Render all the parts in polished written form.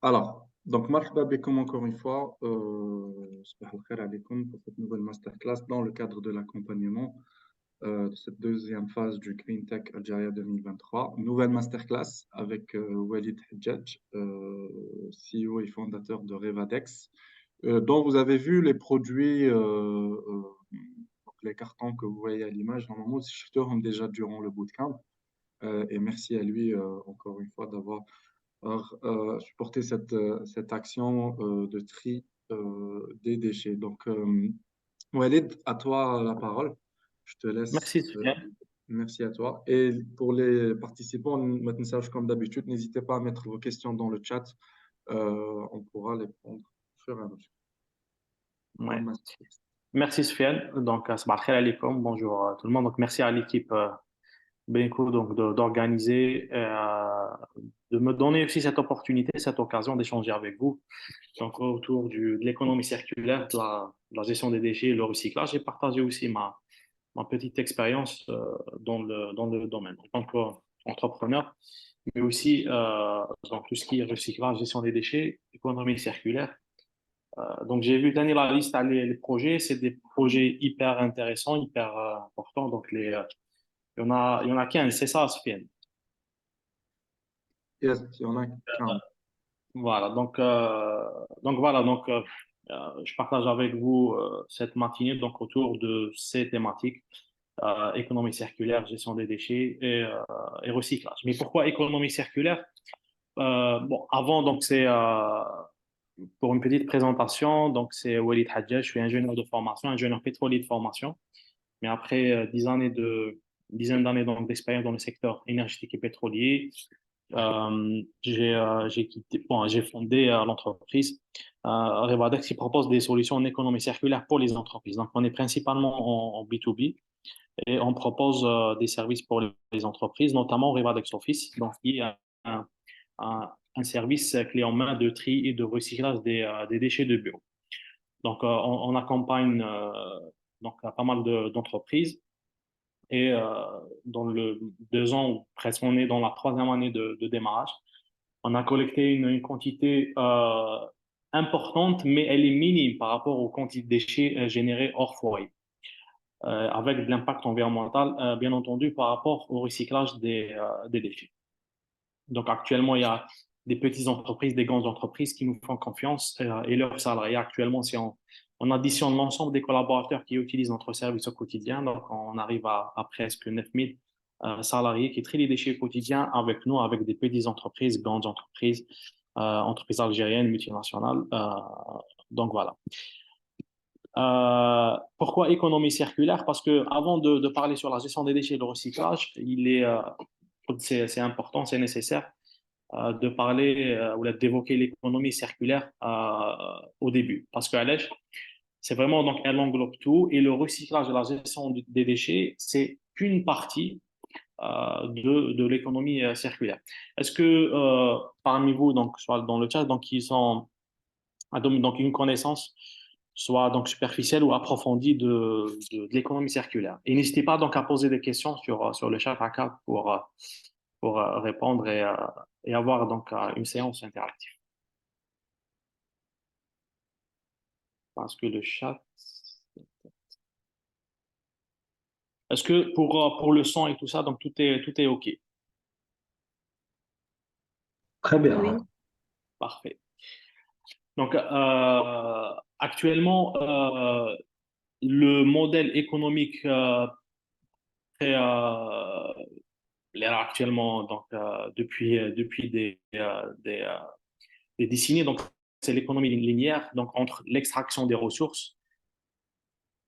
Alors, donc, marhaba bikoum encore une fois, sabah al-khair alaikum pour cette nouvelle masterclass dans le cadre de l'accompagnement de cette deuxième phase du Green Tech Algeria 2023. Nouvelle masterclass avec Walid Hajjaj, CEO et fondateur de Revadex, dont vous avez vu les produits, donc les cartons que vous voyez à l'image. Normalement, je déjà durant le bootcamp. Et merci à lui encore une fois d'avoir supporter cette action de tri des déchets. Donc, Walid, à toi la parole. Je te laisse. Merci, Sofiane. Merci à toi. Et pour les participants, maintenant, comme d'habitude, n'hésitez pas à mettre vos questions dans le chat. On pourra les prendre au fur et à mesure. Bonne Ouais. masterclass. Merci, Sofiane. Donc, sabah al-khair alaikum. Bonjour à tout le monde. Donc, merci à l'équipe Benko donc, d'organiser, de me donner aussi cette opportunité, cette occasion d'échanger avec vous donc, autour de l'économie circulaire, de la gestion des déchets et le recyclage. J'ai partagé aussi ma petite expérience dans le domaine en tant qu'entrepreneur, mais aussi dans tout ce qui est recyclage, gestion des déchets, économie circulaire. Donc, j'ai vu Daniel la liste, les projets. C'est des projets hyper intéressants, hyper importants. Donc, il y en a 15, c'est ça, Sofiane. Yes, il y en a 15. Voilà. Je partage avec vous cette matinée donc, autour de ces thématiques économie circulaire, gestion des déchets et recyclage. Mais pourquoi économie circulaire? Bon, avant, donc, c'est pour une petite présentation. Donc, c'est Walid Hadja. Je suis ingénieur de formation, ingénieur pétrolier de formation. Mais après une dizaine d'années donc, d'expérience dans le secteur énergétique et pétrolier, j'ai fondé l'entreprise Revadex qui propose des solutions en économie circulaire pour les entreprises. Donc, on est principalement en B2B et on propose des services pour les entreprises, notamment Revadex Office, donc qui est un, un service clé en main de tri et de recyclage des déchets de bureau. Donc, on accompagne donc, pas mal d'entreprises et dans le 2 ans, presque on est dans la troisième année de démarrage. On a collecté une quantité importante, mais elle est minime par rapport aux quantités de déchets générés hors foyer, avec de l'impact environnemental, bien entendu, par rapport au recyclage des déchets. Donc actuellement, il y a des petites entreprises, des grandes entreprises qui nous font confiance et leurs salariés. Actuellement, si on additionne l'ensemble des collaborateurs qui utilisent notre service au quotidien, donc on arrive à presque 9000 salariés qui trient les déchets au quotidien avec nous, avec des petites entreprises, grandes entreprises, entreprises algériennes, multinationales. Donc voilà. Pourquoi économie circulaire? Parce que avant de parler sur la gestion des déchets et le recyclage, c'est important, c'est nécessaire de parler ou d'évoquer l'économie circulaire au début. Parce qu'à l'ECH, c'est vraiment, donc, elle englobe tout et le recyclage et la gestion des déchets, c'est qu'une partie de l'économie circulaire. Est-ce que parmi vous, donc, soit dans le chat, donc, qui sont donc une connaissance soit donc superficielle ou approfondie de l'économie circulaire. Et n'hésitez pas donc à poser des questions sur le chat ACA pour répondre et avoir donc une séance interactive. Parce que le chat. Est-ce que pour le son et tout ça, donc tout est OK? Très Oui, bien. Parfait. Donc, actuellement, le modèle économique très, l'ère actuellement, donc, depuis des décennies, donc, c'est l'économie linéaire, donc, entre l'extraction des ressources,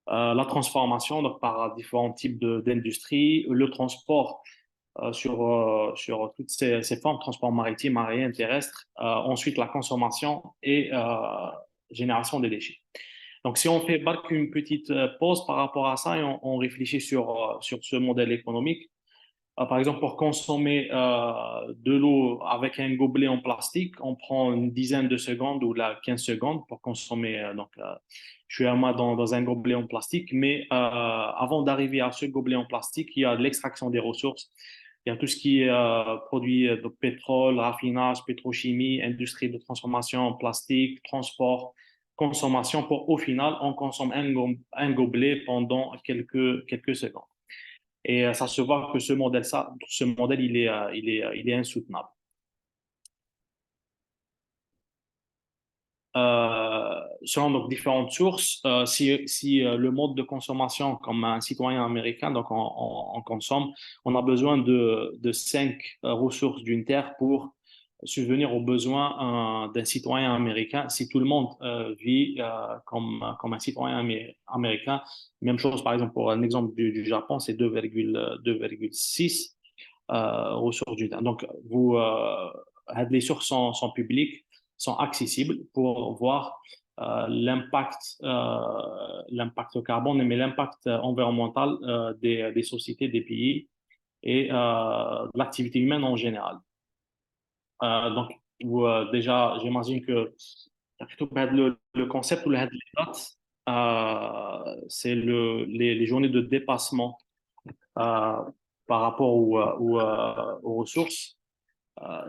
la transformation donc, par différents types d'industries, le transport sur toutes ces formes, transport maritime, aérien, terrestre, ensuite la consommation et génération des déchets. Donc, si on fait une petite pause par rapport à ça et on réfléchit sur ce modèle économique, par exemple, pour consommer de l'eau avec un gobelet en plastique, on prend une dizaine de secondes ou là 15 secondes pour consommer je suis dans un gobelet en plastique, mais avant d'arriver à ce gobelet en plastique, il y a l'extraction des ressources, Il y a tout ce qui est produits de pétrole, raffinage, pétrochimie, industrie de transformation, plastique, transport, consommation. Pour, au final, on consomme un gobelet pendant quelques secondes. Et ça se voit que ce modèle, il est insoutenable. Selon donc différentes sources, si le mode de consommation comme un citoyen américain, donc on consomme, on a besoin de 5 ressources d'une terre pour subvenir aux besoins d'un citoyen américain. Si tout le monde vit comme un citoyen américain, même chose par exemple pour un exemple du Japon, c'est 2,6 ressources d'une terre. Donc les sources sont publiques, sont accessibles pour voir l'impact carbone, mais l'impact environnemental des sociétés, des pays et de l'activité humaine en général. Donc, déjà, j'imagine que le concept ou les dates, c'est les journées de dépassement euh, par rapport aux ressources.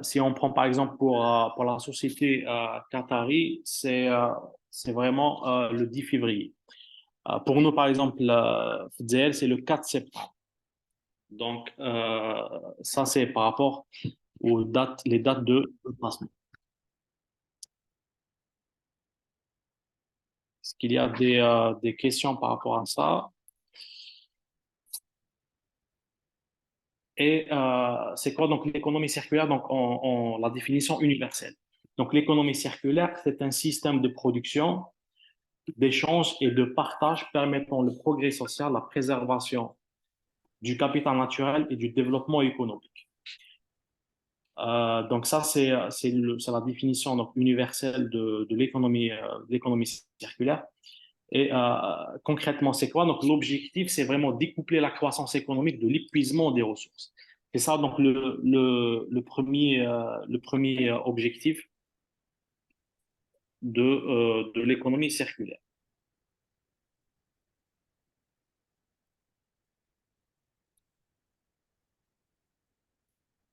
Si on prend par exemple pour la société Qatari, c'est vraiment le 10 février. Pour nous, par exemple, FDL, c'est le 4 septembre. Donc, ça, c'est par rapport aux dates, les dates de placement. Est-ce qu'il y a des questions par rapport à ça? Et c'est quoi donc l'économie circulaire? Donc, la définition universelle. Donc, l'économie circulaire, c'est un système de production, d'échange et de partage permettant le progrès social, la préservation du capital naturel et du développement économique. Donc ça, c'est la définition donc, universelle de l'économie circulaire. Et concrètement, c'est quoi? Donc l'objectif, c'est vraiment découpler la croissance économique de l'épuisement des ressources. C'est ça donc le premier objectif de l'économie circulaire.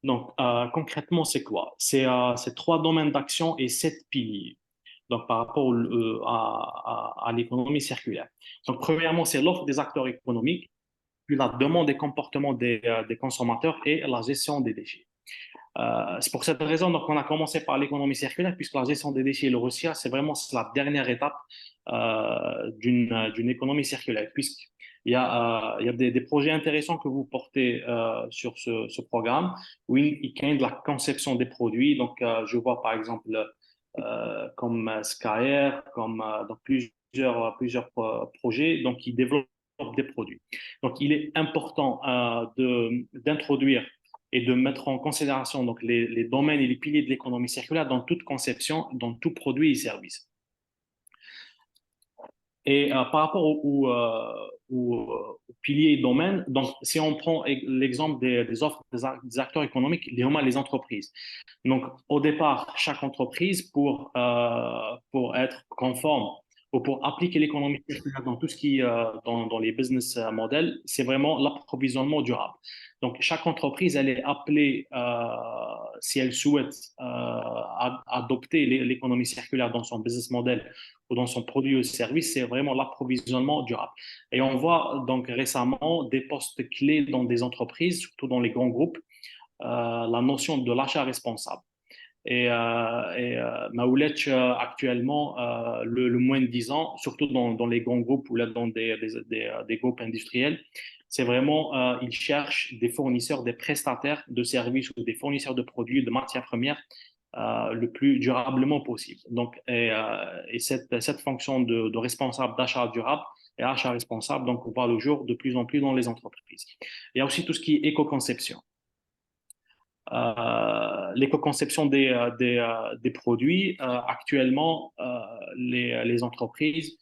Donc, concrètement, c'est quoi? C'est 3 domaines d'action et 7 piliers. Donc, par rapport à l'économie circulaire. Donc, premièrement, c'est l'offre des acteurs économiques, puis la demande et comportement des consommateurs et la gestion des déchets. C'est pour cette raison donc, on a commencé par l'économie circulaire, puisque la gestion des déchets et le recyclage, c'est vraiment la dernière étape d'une économie circulaire, puisqu'il y a des projets intéressants que vous portez sur ce programme, où il y a de la conception des produits. Donc, je vois par exemple comme Skyr, comme donc plusieurs projets donc, qui développent des produits. Donc, il est important d'introduire et de mettre en considération donc, les domaines et les piliers de l'économie circulaire dans toute conception, dans tout produit et service. Et par rapport aux piliers et domaines, donc si on prend l'exemple des offres des acteurs économiques, les entreprises. Donc au départ, chaque entreprise pour être conforme ou pour appliquer l'économie circulaire dans tout ce qui dans les business models, c'est vraiment l'approvisionnement durable. Donc chaque entreprise, elle est appelée, si elle souhaite adopter l'économie circulaire dans son business model ou dans son produit ou service, c'est vraiment l'approvisionnement durable. Et on voit donc récemment des postes clés dans des entreprises, surtout dans les grands groupes, la notion de l'achat responsable. Maouletch, actuellement, le moins de 10 ans, surtout dans les grands groupes ou là dans des groupes industriels, c'est vraiment, ils cherchent des fournisseurs, des prestataires de services ou des fournisseurs de produits, de matières premières le plus durablement possible. Donc, cette fonction de responsable d'achat durable et achat responsable, donc on voit le jour de plus en plus dans les entreprises. Il y a aussi tout ce qui est éco-conception. L'éco-conception des produits, actuellement, les entreprises,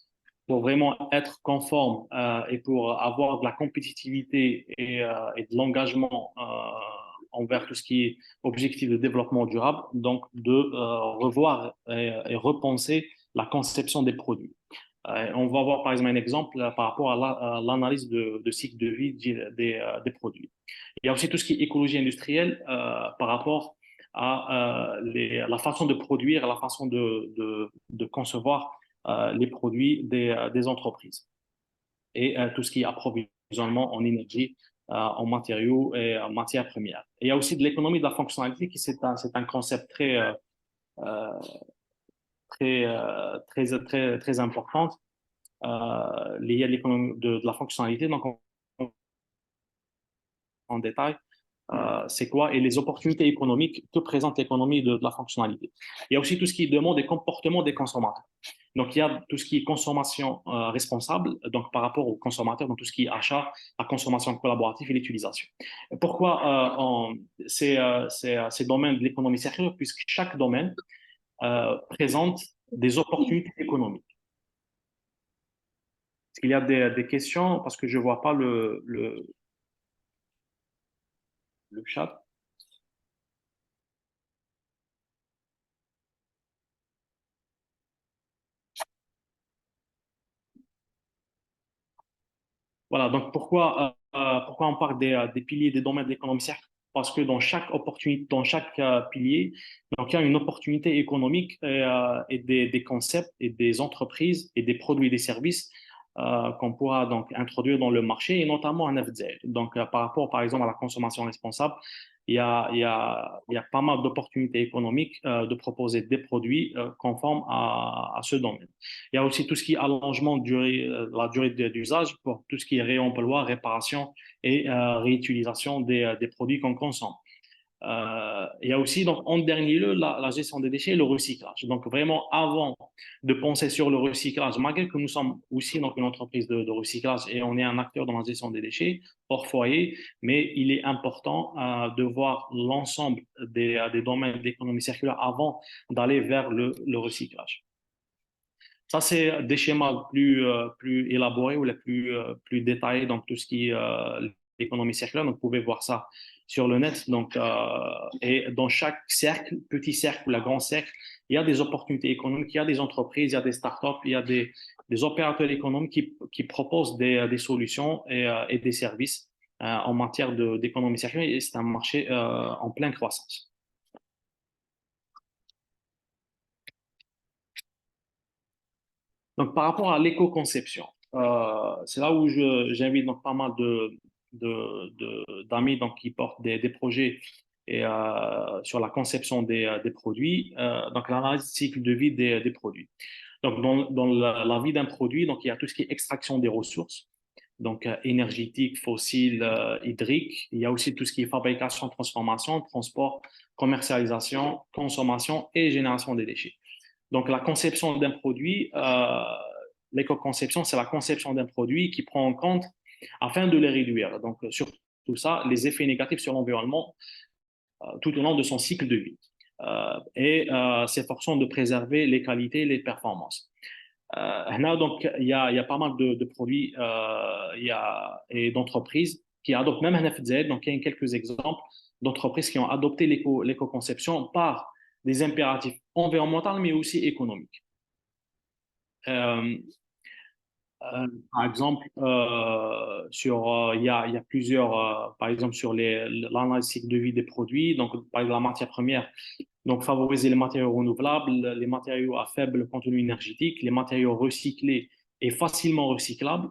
pour vraiment être conformes et pour avoir de la compétitivité et de l'engagement envers tout ce qui est objectif de développement durable, donc de revoir et repenser la conception des produits. On va voir par exemple un exemple par rapport à l'analyse de cycle de vie des produits. Il y a aussi tout ce qui est écologie industrielle par rapport à la façon de produire, la façon de concevoir les produits des entreprises et tout ce qui est approvisionnement en énergie, en matériaux et en matières premières. Et il y a aussi de l'économie de la fonctionnalité qui c'est un concept euh, très important lié à l'économie de la fonctionnalité. Donc, en détail, c'est quoi et les opportunités économiques que présente l'économie de la fonctionnalité. Il y a aussi tout ce qui demande des comportements des consommateurs. Donc, il y a tout ce qui est consommation responsable, donc par rapport aux consommateurs, donc tout ce qui est achat, la consommation collaborative et l'utilisation. Pourquoi ces domaines de l'économie circulaire? Puisque chaque domaine présente des opportunités économiques. Est-ce qu'il y a des questions? Parce que je ne vois pas le chat. Voilà, donc pourquoi on parle des piliers des domaines de l'économie circulaire? Parce que dans chaque opportunité, dans chaque pilier, donc il y a une opportunité économique et des concepts et des entreprises et des produits et des services qu'on pourra donc introduire dans le marché et notamment un FZ. Donc par rapport par exemple à la consommation responsable, il y a pas mal d'opportunités économiques de proposer des produits conformes à ce domaine. Il y a aussi tout ce qui est allongement de la durée d'usage pour tout ce qui est réemploi, réparation et réutilisation des produits qu'on consomme. Il y a aussi, donc, en dernier lieu, la gestion des déchets et le recyclage. Donc, vraiment, avant de penser sur le recyclage, malgré que nous sommes aussi donc, une entreprise de recyclage et on est un acteur dans la gestion des déchets hors foyer, mais il est important de voir l'ensemble des domaines d'économie circulaire avant d'aller vers le recyclage. Ça, c'est des schémas plus élaborés ou plus détaillés dans tout ce qui est l'économie circulaire. Donc, vous pouvez voir ça sur le net. Donc, et dans chaque cercle, petit cercle ou la grand cercle, il y a des opportunités économiques, il y a des entreprises, il y a des startups, il y a des opérateurs économiques qui proposent des solutions et des services en matière d'économie circulaire. Et c'est un marché en pleine croissance. Donc, par rapport à l'éco-conception, c'est là où j'invite donc pas mal d'amis donc, qui portent des projets sur la conception des produits, donc l'analyse du cycle de vie des produits. Donc, dans la vie d'un produit, donc, il y a tout ce qui est extraction des ressources, donc énergétique, fossile, hydrique. Il y a aussi tout ce qui est fabrication, transformation, transport, commercialisation, consommation et génération des déchets. Donc, la conception d'un produit, l'éco-conception, c'est la conception d'un produit qui prend en compte afin de les réduire. Donc, sur tout ça, les effets négatifs sur l'environnement tout au long de son cycle de vie s'efforçant de préserver les qualités et les performances. Donc, il y a pas mal de produits et d'entreprises qui adoptent même un FZ. Donc, il y a quelques exemples d'entreprises qui ont adopté l'éco-conception par des impératifs environnementaux, mais aussi économiques. Euh, Par exemple, il y a plusieurs, par exemple, sur l'analyse cycle de vie des produits, donc par exemple, la matière première, donc favoriser les matériaux renouvelables, les matériaux à faible contenu énergétique, les matériaux recyclés et facilement recyclables,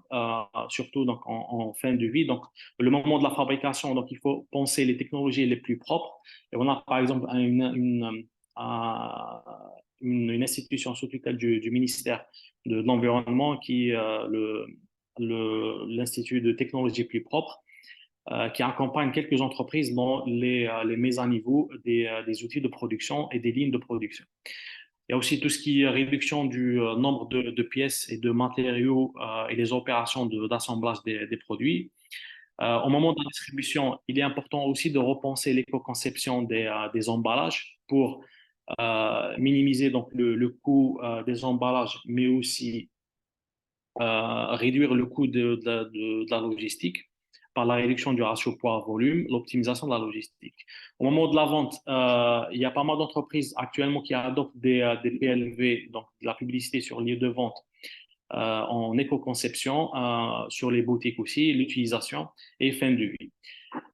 surtout donc en fin de vie. Donc, le moment de la fabrication, donc il faut penser les technologies les plus propres. Et on a par exemple une institution sous tutelle du ministère de l'Environnement qui est l'Institut de technologie plus propre qui accompagne quelques entreprises dans les mises à niveau des outils de production et des lignes de production. Il y a aussi tout ce qui est réduction du nombre de pièces et de matériaux et les opérations d'assemblage des produits. Au moment de la distribution, il est important aussi de repenser l'éco-conception des emballages pour minimiser donc le coût des emballages, mais aussi réduire le coût de la logistique par la réduction du ratio poids-volume, l'optimisation de la logistique. Au moment de la vente, il y a pas mal d'entreprises actuellement qui adoptent des PLV, donc de la publicité sur lieu de vente en éco-conception, sur les boutiques aussi, l'utilisation et fin de vie.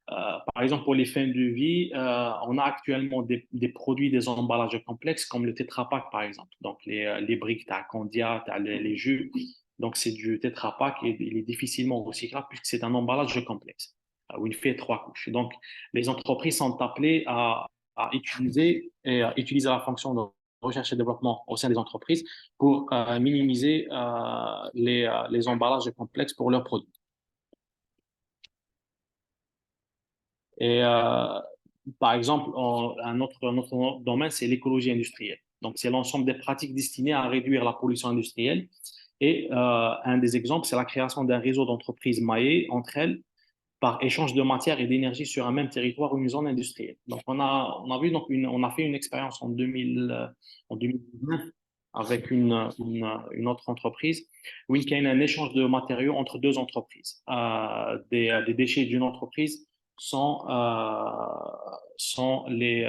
Par exemple, pour les fins de vie, on a actuellement des produits, des emballages complexes comme le Tetra Pak, par exemple. Donc, les briques, tu as Condia, tu as les jus. Donc, c'est du Tetra Pak et il est difficilement recyclable puisque c'est un emballage complexe où il fait 3 couches. Donc, les entreprises sont appelées à utiliser la fonction de recherche et développement au sein des entreprises pour minimiser les emballages complexes pour leurs produits. Et par exemple, un autre domaine, c'est l'écologie industrielle. Donc, c'est l'ensemble des pratiques destinées à réduire la pollution industrielle. Et un des exemples, c'est la création d'un réseau d'entreprises maillées entre elles par échange de matière et d'énergie sur un même territoire ou une zone industrielle. Donc, on a vu, donc, on a fait une expérience en 2019 avec une autre entreprise où il y a eu un échange de matériaux entre deux entreprises. Des déchets d'une entreprise sont des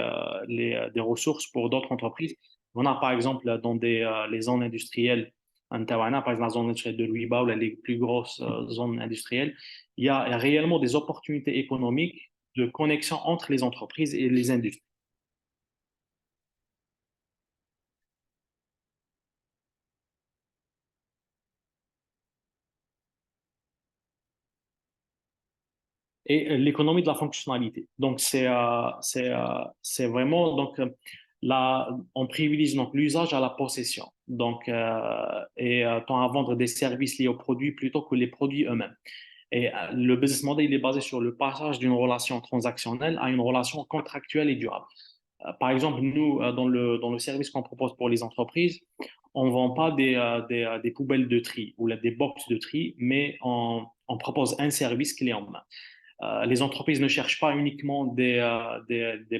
ressources pour d'autres entreprises. On a par exemple dans les zones industrielles, en Tawana, par exemple la zone industrielle de Louiba ou les plus grosses zones industrielles, il y a réellement des opportunités économiques de connexion entre les entreprises et les industries. Et l'économie de la fonctionnalité. Donc, c'est vraiment, donc, là, on privilégie donc l'usage à la possession. Donc, tend à vendre des services liés aux produits plutôt que les produits eux-mêmes. Et le business model, il est basé sur le passage d'une relation transactionnelle à une relation contractuelle et durable. Par exemple, nous, dans le service qu'on propose pour les entreprises, on ne vend pas des poubelles de tri ou des box de tri, mais on propose un service clé en main. Les entreprises ne cherchent pas uniquement des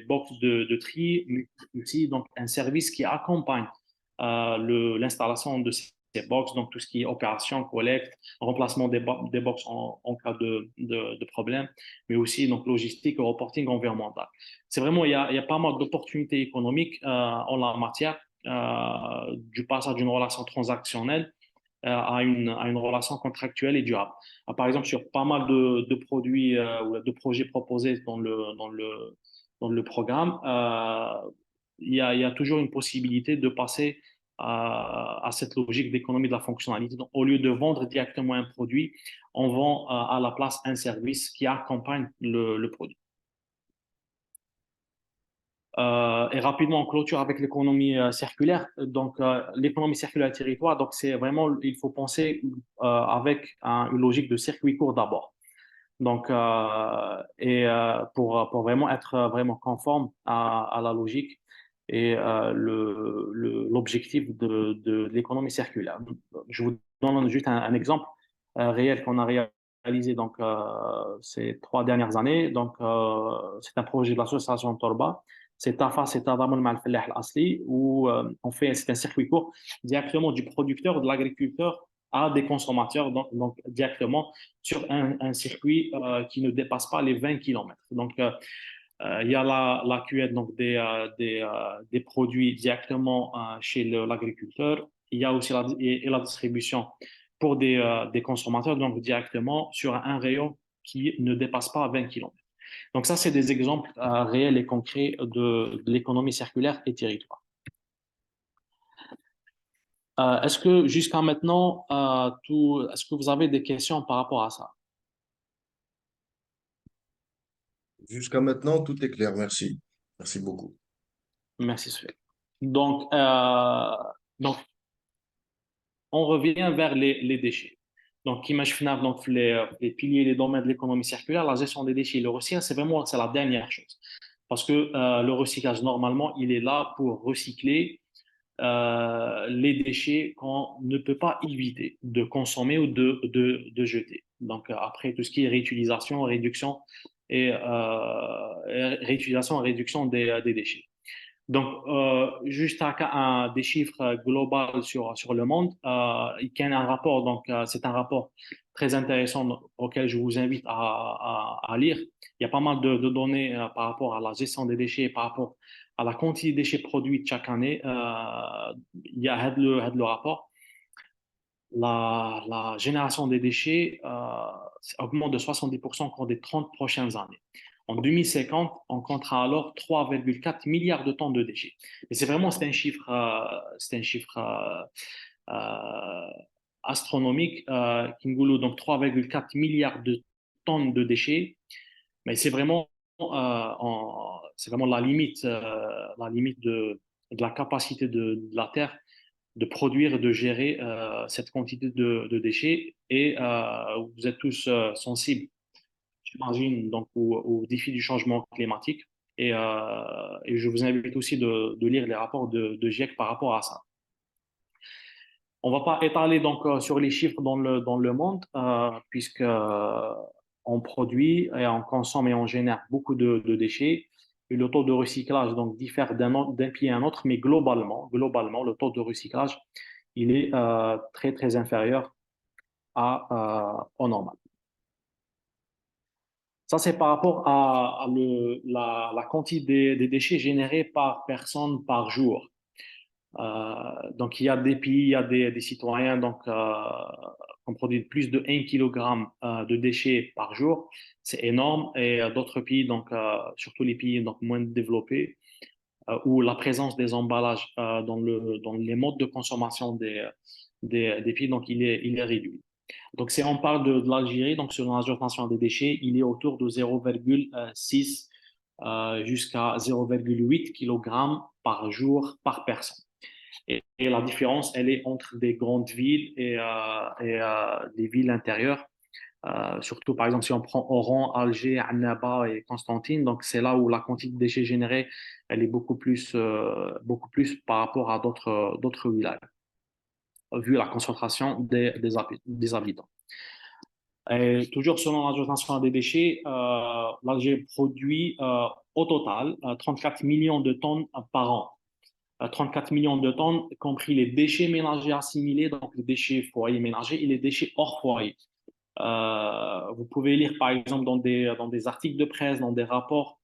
box de tri, mais aussi donc, un service qui accompagne l'installation de ces box, donc tout ce qui est opération, collecte, remplacement des box en cas de problème, mais aussi donc, logistique et reporting environnemental. C'est vraiment, il y a pas mal d'opportunités économiques en la matière, du passage d'une relation transactionnelle à une relation contractuelle et durable. Par exemple, sur pas mal de produits ou de projets proposés dans le programme, il y a toujours une possibilité de passer à cette logique d'économie de la fonctionnalité. Donc, au lieu de vendre directement un produit, on vend à la place un service qui accompagne le produit. Et rapidement, on clôture avec l'économie circulaire. Donc, l'économie circulaire du territoire, donc c'est vraiment, il faut penser avec une logique de circuit court d'abord. Donc, pour vraiment être vraiment conforme à la logique et l'objectif de l'économie circulaire. Je vous donne juste un exemple réel qu'on a réalisé donc, ces 3 dernières années. Donc, c'est un projet de l'association Torba. C'est TAFA, c'est Tadamul Ma'al Fallah Al-Asli, où c'est un circuit court directement du producteur, de l'agriculteur à des consommateurs, donc directement sur un circuit qui ne dépasse pas les 20 km. Donc, il y a la cueillette donc des produits directement chez l'agriculteur. Il y a aussi la distribution pour des consommateurs, donc directement sur un rayon qui ne dépasse pas 20 km. Donc ça, c'est des exemples réels et concrets de l'économie circulaire et territoire. Est-ce que jusqu'à maintenant, est-ce que vous avez des questions par rapport à ça? Jusqu'à maintenant, tout est clair. Merci. Merci beaucoup. Merci, Sophie. Donc, on revient vers les déchets. Donc, imagine donc les piliers, les domaines de l'économie circulaire, la gestion des déchets et le recyclage, c'est la dernière chose. Parce que le recyclage, normalement, il est là pour recycler les déchets qu'on ne peut pas éviter de consommer ou de jeter. Donc, après, tout ce qui est réutilisation, réduction et réduction des déchets. Donc, juste des chiffres globaux sur le monde, il y a un rapport, donc c'est un rapport très intéressant auquel je vous invite à lire. Il y a pas mal de données par rapport à la gestion des déchets, par rapport à la quantité de déchets produits chaque année. Il y a le rapport. La génération des déchets augmente de 70% au cours des 30 prochaines années. En 2050, on comptera alors 3,4 milliards de tonnes de déchets. Mais c'est un chiffre astronomique, donc 3,4 milliards de tonnes de déchets. Mais c'est vraiment la limite de la capacité de la Terre de produire et de gérer cette quantité de déchets. Et vous êtes tous sensibles, j'imagine, donc au défi du changement climatique. Et je vous invite aussi de lire les rapports de GIEC par rapport à ça. On ne va pas étaler donc sur les chiffres dans le monde, puisque on produit et on consomme et on génère beaucoup de déchets. Et le taux de recyclage donc diffère d'un pays à un autre, mais globalement, le taux de recyclage, il est très très inférieur au normal. Ça, c'est par rapport à la quantité des déchets générés par personne par jour. Donc, il y a des pays, il y a des citoyens donc, qui produisent plus de 1 kg de déchets par jour. C'est énorme. Et d'autres pays, donc, surtout les pays donc, moins développés, où la présence des emballages dans les modes de consommation des pays, donc, il est réduit. Donc, si on parle de l'Algérie, donc selon l'Agence nationale des déchets, il est autour de 0,6 jusqu'à 0,8 kg par jour par personne. Et la différence, elle est entre des grandes villes et des villes intérieures. Surtout, par exemple, si on prend Oran, Alger, Annaba et Constantine, donc c'est là où la quantité de déchets générés, elle est beaucoup plus par rapport à d'autres villages, vu la concentration des habitants. Et toujours selon l'Agence nationale des déchets, l'Algérie produit au total 34 millions de tonnes par an. 34 millions de tonnes, compris les déchets ménagers assimilés, donc les déchets foyer ménagers et les déchets hors foyer. Vous pouvez lire par exemple dans des articles de presse, dans des rapports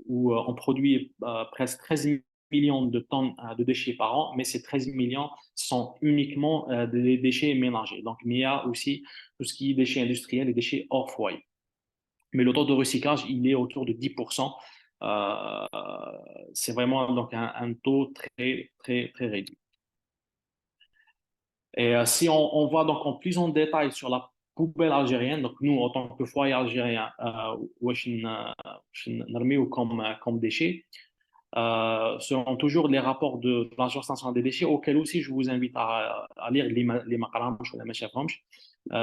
où on produit presque 13 millions de tonnes de déchets par an, mais ces 13 millions sont uniquement des déchets ménagers. Donc, il y a aussi tout ce qui est déchets industriels et déchets hors foyer. Mais le taux de recyclage, il est autour de 10%. Euh, c'est vraiment donc un taux très, très, très réduit. Et si on va donc en plus en détail sur la poubelle algérienne, donc nous, en tant que foyer algérien, ou comme déchets, selon toujours les rapports de l'Agence nationale des déchets, auxquels aussi je vous invite à lire les maqalamch ou les machaframch.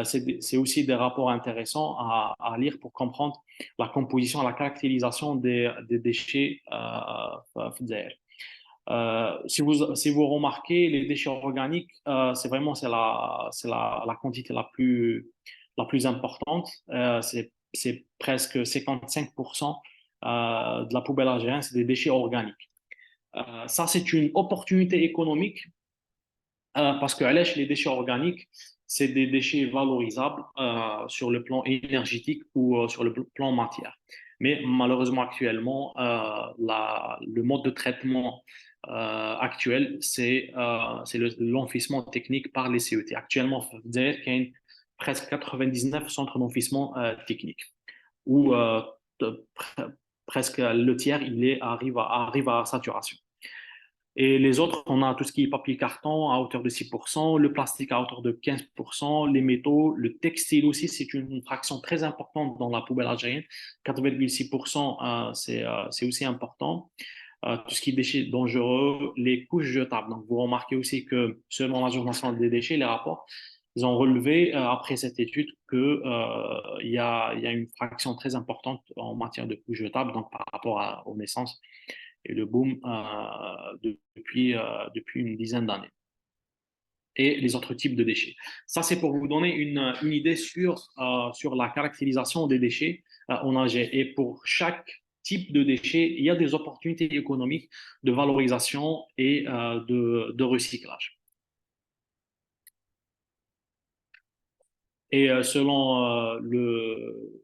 C'est aussi des rapports intéressants à lire pour comprendre la composition, la caractérisation des déchets si vous remarquez, les déchets organiques, c'est la quantité la plus importante. C'est presque 55% de la poubelle algérienne, c'est des déchets organiques. Ça, c'est une opportunité économique parce que les déchets organiques, c'est des déchets valorisables sur le plan énergétique ou sur le plan matière. Mais malheureusement, actuellement, le mode de traitement actuel, c'est l'enfouissement technique par les CET. Actuellement, il faut dire qu'il y a presque 99 centres d'enfouissement technique, où presque le tiers arrive à saturation. Et les autres, on a tout ce qui est papier carton à hauteur de 6%, le plastique à hauteur de 15%, les métaux, le textile aussi, c'est une fraction très importante dans la poubelle algérienne. 4,6%, c'est aussi important. Tout ce qui est déchets dangereux, les couches jetables. Donc, vous remarquez aussi que selon l'Agence nationale des déchets, les rapports, ils ont relevé après cette étude qu'il y a une fraction très importante en matière de couches jetables, donc par rapport aux naissances et le boom depuis une dizaine d'années. Et les autres types de déchets. Ça, c'est pour vous donner une idée sur la caractérisation des déchets en Algérie. Et pour chaque type de déchets, il y a des opportunités économiques de valorisation et de recyclage. Et selon le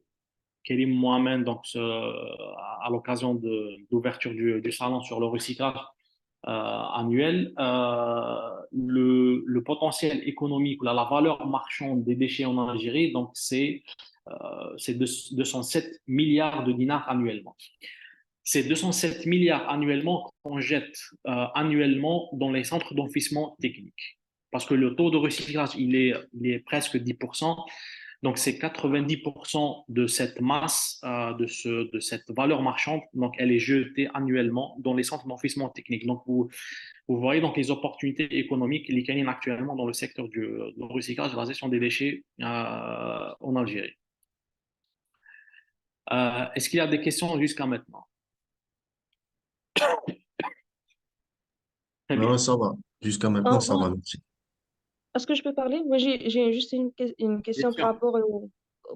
Kérim Mohamed, donc, à l'occasion de l'ouverture du salon sur le recyclage, annuel, le potentiel économique ou la valeur marchande des déchets en Algérie, donc c'est 207 milliards de dinars annuellement. C'est 207 milliards annuellement qu'on jette annuellement dans les centres d'enfouissement technique. Parce que le taux de recyclage, il est presque 10%. Donc, c'est 90% de cette masse, de cette valeur marchande. Donc, elle est jetée annuellement dans les centres d'enfouissement technique. Donc, vous voyez donc les opportunités économiques qui sont actuellement dans le secteur du recyclage et de la gestion des déchets en Algérie. Est-ce qu'il y a des questions jusqu'à maintenant? Très bien. Non, ça va. Jusqu'à maintenant, ça va. Merci. Est-ce que je peux parler? Moi, j'ai juste une Bien question sûr.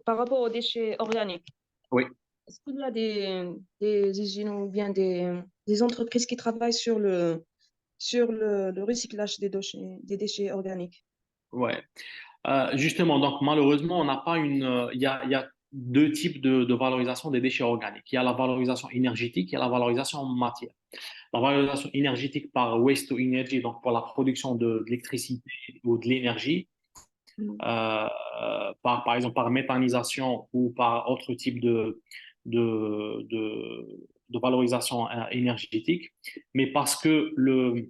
par rapport aux déchets organiques. Oui. Est-ce qu'il y a des usines ou bien des entreprises qui travaillent sur le recyclage des déchets organiques? Ouais. Justement, donc malheureusement, on n'a pas il y a deux types de valorisation des déchets organiques. Il y a la valorisation énergétique et la valorisation en matière. La valorisation énergétique par waste to energy, donc pour la production de l'électricité ou de l'énergie, Mm. par exemple par méthanisation ou par autre type de, de, de valorisation énergétique. Mais parce que le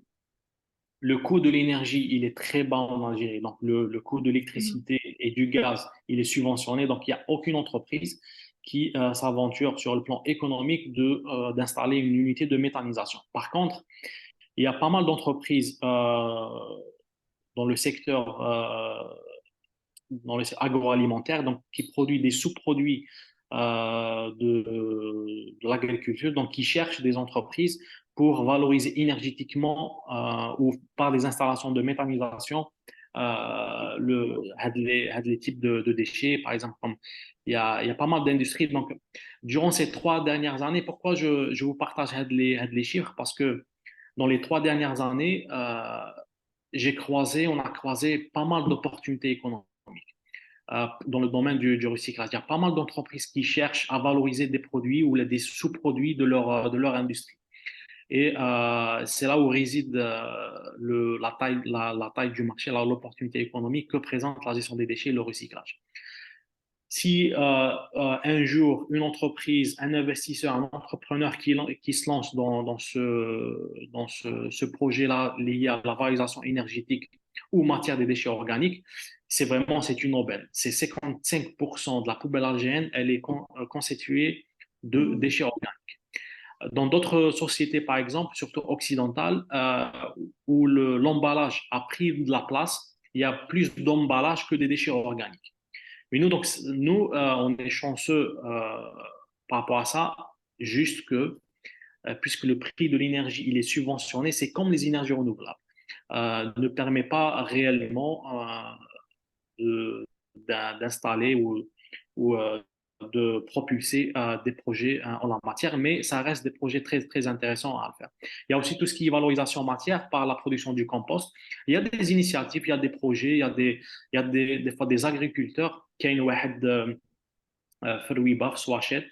coût de l'énergie, il est très bas en Algérie. Donc, le coût de Mm. l'électricité et du gaz, il est subventionné. Donc, il n'y a aucune entreprise qui s'aventure sur le plan économique d'installer une unité de méthanisation. Par contre, il y a pas mal d'entreprises dans le secteur agroalimentaire donc, qui produisent des sous-produits de l'agriculture, donc qui cherchent des entreprises pour valoriser énergétiquement ou par des installations de méthanisation les types de déchets. Par exemple, comme il y a pas mal d'industries. Donc, durant ces 3 dernières années, pourquoi je vous partage les chiffres? Parce que dans les 3 dernières années, on a croisé pas mal d'opportunités économiques dans le domaine du recyclage. Il y a pas mal d'entreprises qui cherchent à valoriser des produits ou des sous-produits de leur industrie. Et c'est là où réside la taille du marché, l'opportunité économique que présente la gestion des déchets et le recyclage. Si un jour, une entreprise, un investisseur, un entrepreneur qui se lance dans ce projet-là lié à la valorisation énergétique ou matière des déchets organiques, c'est une aubaine. C'est 55% de la poubelle algérienne, elle est constituée de déchets organiques. Dans d'autres sociétés, par exemple, surtout occidentales, où l'emballage a pris de la place, il y a plus d'emballage que des déchets organiques. Mais nous, on est chanceux par rapport à ça, juste que, puisque le prix de l'énergie, il est subventionné, c'est comme les énergies renouvelables, ne permet pas réellement d'installer ou de propulser des projets en la matière, mais ça reste des projets très, très intéressants à faire. Il y a aussi tout ce qui est valorisation matière par la production du compost. Il y a des initiatives, il y a des projets, il y a des fois des agriculteurs qui ont une Ferwi Baf, Swachet,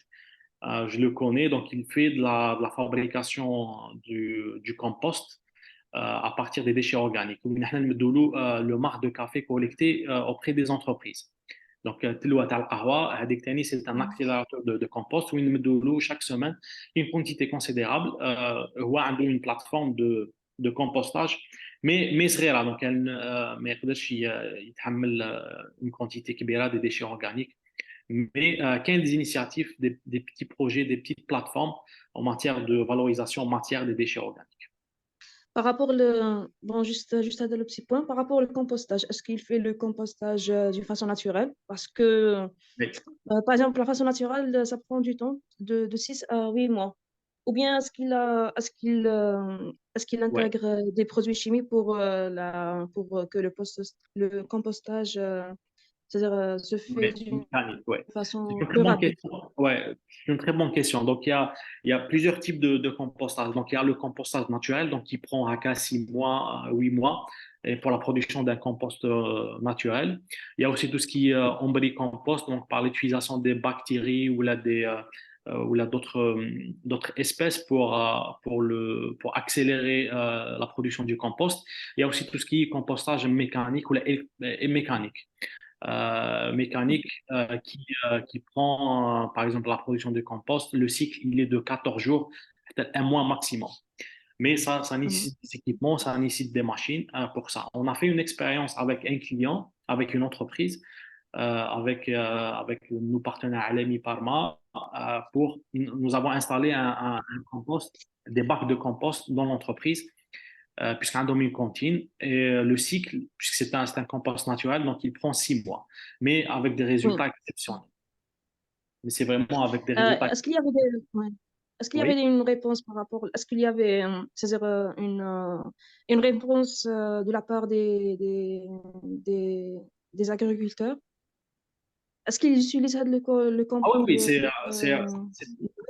je le connais, donc il fait de la fabrication du compost à partir des déchets organiques. Nous avons le marc de café collecté auprès des entreprises. Donc, Tilouat al-Qahwa, c'est un accélérateur de compost où nous avons chaque semaine une quantité considérable. Il a une plateforme de compostage, mais c'est rare. Donc, elle ne peut pas une quantité كبيرة des déchets organiques. Mais qu'il y ait des initiatives, des petits projets, des petites plateformes en matière de valorisation en matière des déchets organiques. Par rapport bon, juste à le petit point, par rapport au compostage, est-ce qu'il fait le compostage d'une façon naturelle? Parce que, Oui. par exemple, la façon naturelle, ça prend du temps, de 6 à 8 mois. Ou bien est-ce qu'il Ouais. intègre des produits chimiques pour que le compostage, c'est-à-dire, se fait Ouais, d'une mécanique, ouais. C'est façon une très plus bonne rapide? question. Ouais, c'est une très bonne question. Donc, il y a plusieurs types de compostage. Donc, il y a le compostage naturel, donc qui prend à 6 mois, 8 mois, et pour la production d'un compost naturel. Il y a aussi tout ce qui est compost, donc par l'utilisation des bactéries ou là, ou là d'autres espèces pour accélérer la production du compost. Il y a aussi tout ce qui est compostage mécanique ou mécanique. Qui prend, par exemple, la production de compost, le cycle, il est de 14 jours, peut-être un mois maximum. Mais ça Mhm. nécessite des équipements, ça nécessite des machines pour ça. On a fait une expérience avec un client, avec une entreprise, avec nos partenaires LMI Parma, nous avons installé un compost, des bacs de compost dans l'entreprise, puisqu'un domaine cantine. Et le cycle, puisque c'est un compost naturel, donc il prend 6 mois, mais avec des Oui. résultats exceptionnels. Mais c'est vraiment avec des résultats. Est-ce qu'il y avait ouais. Est-ce qu'il y Oui. avait une réponse par rapport, est-ce qu'il y avait, c'est-à-dire une réponse de la part des agriculteurs? Est-ce qu'ils utilisent le Ah oui, oui, euh,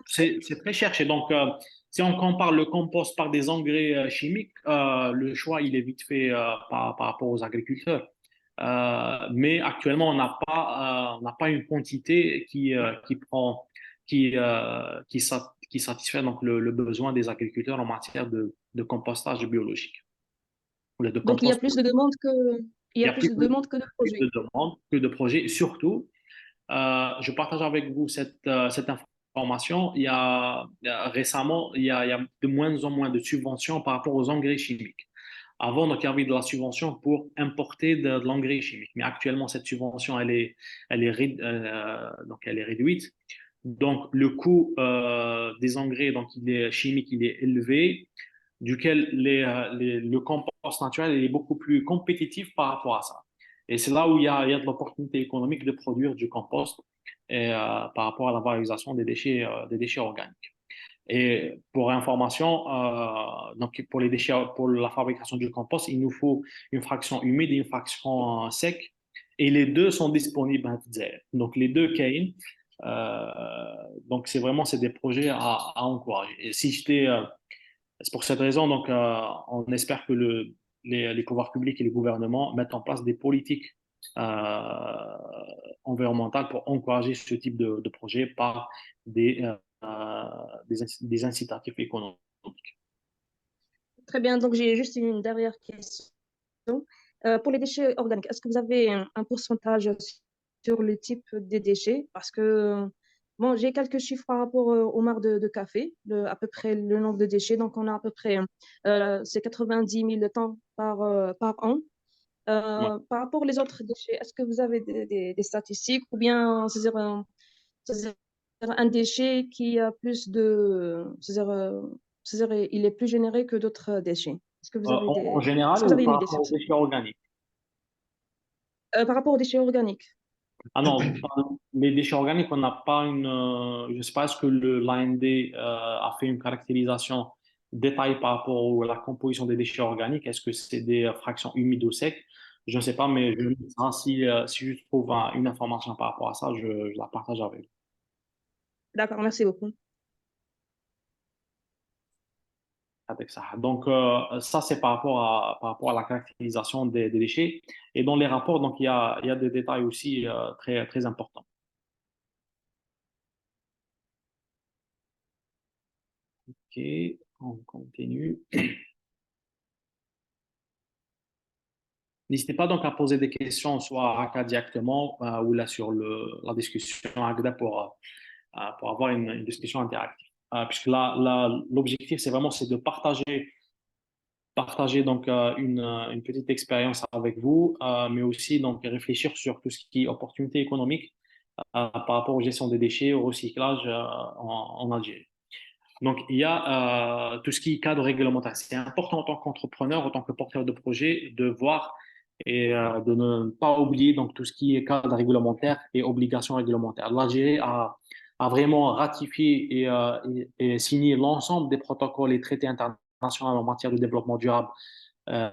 c'est très cherché. Donc, si on compare le compost par des engrais chimiques, le choix, il est vite fait par rapport aux agriculteurs. Mais actuellement, on n'a pas une quantité qui satisfait donc le besoin des agriculteurs en matière de compostage biologique ou de donc il y a compost. plus de demandes il y Il y a a plus de demandes que de plus projets. de demandes que de projets. Surtout, je partage avec vous cette information. Récemment, il y a de moins en moins de subventions par rapport aux engrais chimiques. Avant, donc, il y avait de la subvention pour importer de l'engrais chimique. Mais actuellement, cette subvention, donc elle est réduite. Donc, le coût des engrais donc, il est chimique, il est élevé, duquel le compost naturel il est beaucoup plus compétitif par rapport à ça. Et c'est là où il y a de l'opportunité économique de produire du compost par rapport à la valorisation des déchets organiques. Et pour information, donc pour les déchets, pour la fabrication du compost, il nous faut une fraction humide et une fraction sec. Et les deux sont disponibles à Tzer. Donc les deux Kane. Donc c'est des projets à encourager. Et si j'étais, c'est pour cette raison, donc on espère que les pouvoirs publics et les gouvernements mettent en place des politiques environnementales pour encourager ce type de projet par des incitatifs économiques. Très bien, donc j'ai juste une dernière question. Pour les déchets organiques, est-ce que vous avez un pourcentage sur le type des déchets? Parce que bon, j'ai quelques chiffres par rapport aux marques de café, à peu près le nombre de déchets. Donc, on a à peu près c'est 90 000 tonnes par an. Ouais. Par rapport aux autres déchets, est-ce que vous avez des statistiques ou bien c'est-à-dire un déchet qui a plus de, c'est-à-dire il est plus généré que d'autres déchets? Est-ce que vous avez En est-ce général que vous ou avez une par idée rapport sur aux ça? déchets organiques? Par rapport aux déchets organiques. Ah non, les déchets organiques, on n'a pas je ne sais pas, est-ce que l'AND a fait une caractérisation détaillée par rapport à la composition des déchets organiques? Est-ce que c'est des fractions humides ou secs? Je ne sais pas, mais si je trouve une information par rapport à ça, je la partage avec vous. D'accord, merci beaucoup. Avec ça. Donc, ça, c'est par rapport à la caractérisation des déchets. Et dans les rapports, donc, il y a des détails aussi très, très importants. OK, on continue. N'hésitez pas donc à poser des questions, soit à Raka directement ou là sur la discussion à Agda pour avoir une discussion interactive. Puisque là, l'objectif, c'est de partager donc une petite expérience avec vous, mais aussi donc réfléchir sur tout ce qui est opportunité économique par rapport aux gestion des déchets, au recyclage en Algérie. Donc, il y a tout ce qui est cadre réglementaire. C'est important en tant qu'entrepreneur, en tant que porteur de projet, de voir et de ne pas oublier donc, tout ce qui est cadre réglementaire et obligations réglementaires. L'Algérie a vraiment ratifié et signé l'ensemble des protocoles et traités internationaux en matière de développement durable euh,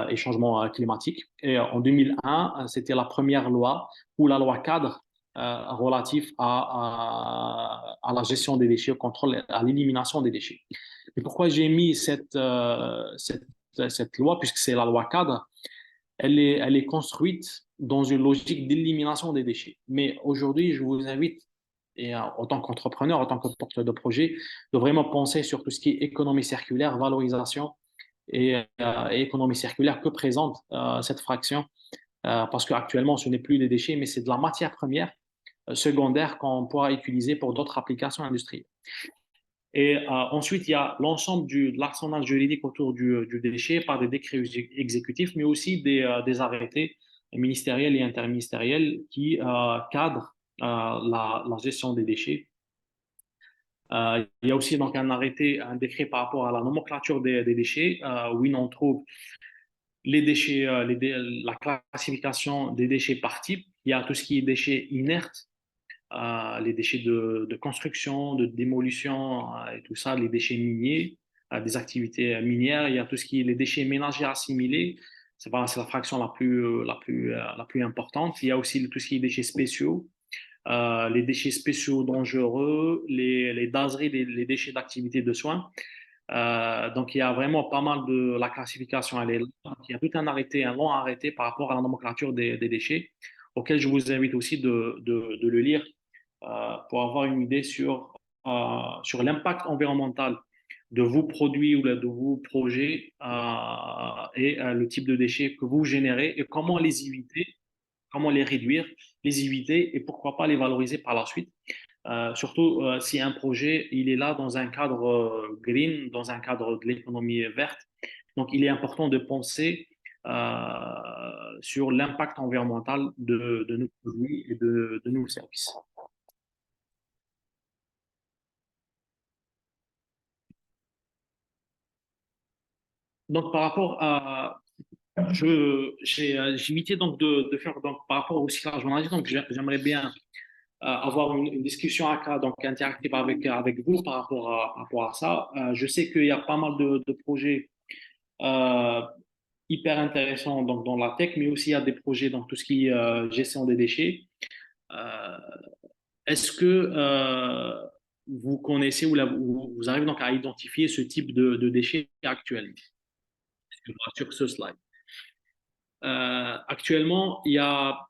et changement climatique. Et en 2001, c'était la première loi ou la loi cadre relatif à la gestion des déchets, au contrôle, à l'élimination des déchets. Et pourquoi j'ai mis cette loi, puisque c'est la loi cadre, elle est construite dans une logique d'élimination des déchets. Mais aujourd'hui, je vous invite en tant qu'entrepreneur, en tant que porteur de projet, de vraiment penser sur tout ce qui est économie circulaire, valorisation et économie circulaire que présente cette fraction. Parce qu'actuellement, ce n'est plus des déchets, mais c'est de la matière première secondaire qu'on pourra utiliser pour d'autres applications industrielles. Et ensuite, il y a l'ensemble de l'arsenal juridique autour du déchet par des décrets exécutifs, mais aussi des arrêtés ministériels et interministériels qui cadrent la gestion des déchets. Il y a aussi donc un arrêté, un décret par rapport à la nomenclature des déchets, où on trouve les déchets, la classification des déchets par type. Il y a tout ce qui est déchets inertes, les déchets de construction, de démolition et tout ça, les déchets miniers, des activités minières. Il y a tout ce qui est les déchets ménagers assimilés. C'est la fraction la plus importante. Il y a aussi tout ce qui est déchets spéciaux, les déchets spéciaux dangereux, les DASRI, les déchets d'activité de soins. Donc, il y a vraiment pas mal de la classification. Elle est là. Donc, il y a tout un arrêté, un long arrêté par rapport à la nomenclature des déchets, auquel je vous invite aussi de le lire pour avoir une idée sur l'impact environnemental de vos produits ou de vos projets et le type de déchets que vous générez et comment les éviter, comment les réduire, les éviter et pourquoi pas les valoriser par la suite. Surtout si un projet il est là dans un cadre green, dans un cadre de l'économie verte. Donc, il est important de penser sur l'impact environnemental de nos produits et de nos services. Donc, par rapport à, j'ai évité donc de faire donc par rapport au cyclage journalier. Donc, j'aimerais bien avoir une discussion donc interactive avec vous par rapport à ça. Je sais qu'il y a pas mal de projets euh, hyper intéressants donc, dans la tech, mais aussi il y a des projets dans tout ce qui est gestion des déchets. Euh, Est-ce que vous connaissez ou vous arrivez donc à identifier ce type de déchets actuellement sur ce slide? Actuellement, il y a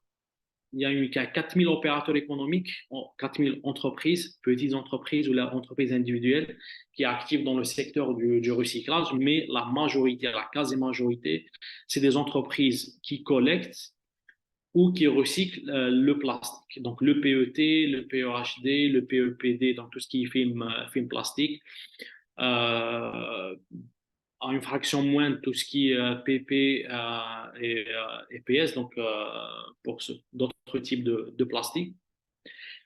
4000 opérateurs économiques, 4000 entreprises, petites entreprises ou entreprises individuelles qui sont actives dans le secteur du recyclage, mais la majorité, la quasi-majorité, c'est des entreprises qui collectent ou qui recyclent le plastique. Donc le PET, le PEHD, le PEPD, donc tout ce qui est film plastique. À une fraction moindre tout ce qui est PP et PS, donc pour d'autres types de plastique,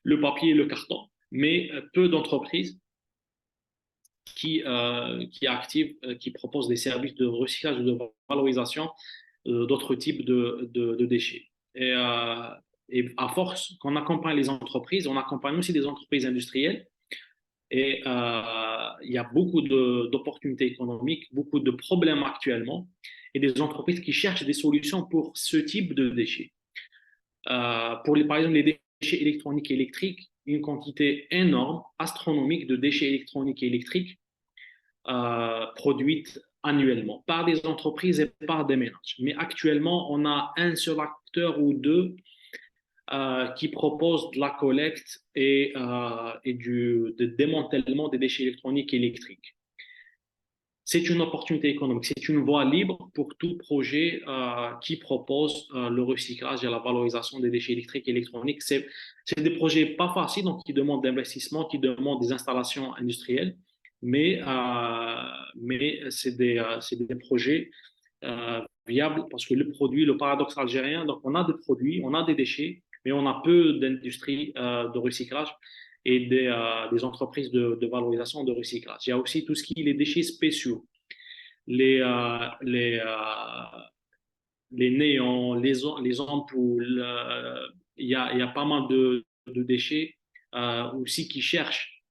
le papier et le carton, mais peu d'entreprises qui activent, qui proposent des services de recyclage ou de valorisation d'autres types de déchets. Et à force qu'on accompagne les entreprises, on accompagne aussi des entreprises industrielles. Et il y a beaucoup d'opportunités économiques, beaucoup de problèmes actuellement, et des entreprises qui cherchent des solutions pour ce type de déchets. Par exemple, les déchets électroniques et électriques, une quantité énorme, astronomique de déchets électroniques et électriques produites annuellement par des entreprises et par des ménages. Mais actuellement, on a un seul acteur ou deux qui propose de la collecte et de démantèlement des déchets électroniques et électriques. C'est une opportunité économique, c'est une voie libre pour tout projet qui propose le recyclage et la valorisation des déchets électriques et électroniques. C'est des projets pas faciles, donc qui demandent d'investissement, qui demandent des installations industrielles, mais c'est des projets viables parce que le paradoxe algérien, donc on a des produits, on a des déchets, mais on a peu d'industries de recyclage et des entreprises de valorisation de recyclage. Il y a aussi tout ce qui est les déchets spéciaux, les, euh, les, euh, les néons, les ampoules. Il y a pas mal de déchets aussi qui cherchent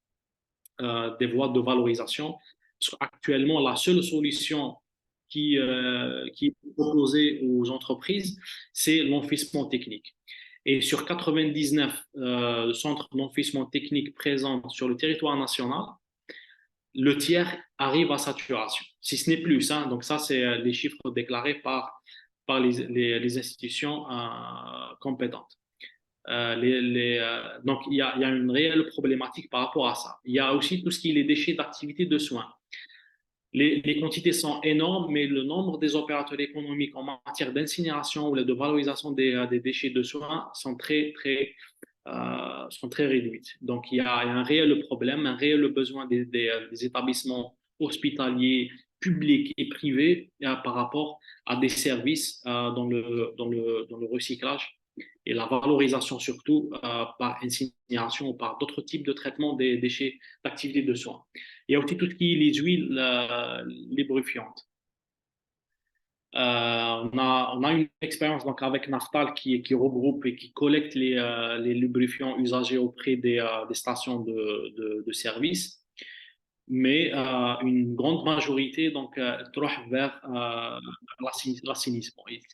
des voies de valorisation. Parce qu'actuellement, la seule solution qui est proposée aux entreprises, c'est l'enfouissement technique. Et sur 99 centres d'enfouissement technique présents sur le territoire national, le tiers arrive à saturation, si ce n'est plus. Hein. Donc ça, c'est les chiffres déclarés par les institutions compétentes. Donc, il y a une réelle problématique par rapport à ça. Il y a aussi tout ce qui est les déchets d'activité de soins. Les quantités sont énormes, mais le nombre des opérateurs économiques en matière d'incinération ou de valorisation des déchets de soins sont très réduites. Donc, il y a un réel problème, un réel besoin des établissements hospitaliers, publics et privés par rapport à des services dans le recyclage et la valorisation surtout par incinération ou par d'autres types de traitement des déchets d'activité de soins. Il y a aussi tout ce qui est les huiles lubrifiantes. On a une expérience donc avec Naftal qui regroupe et qui collecte les lubrifiants usagés auprès des stations de service, mais une grande majorité donc trouche vers l'assainissement, ce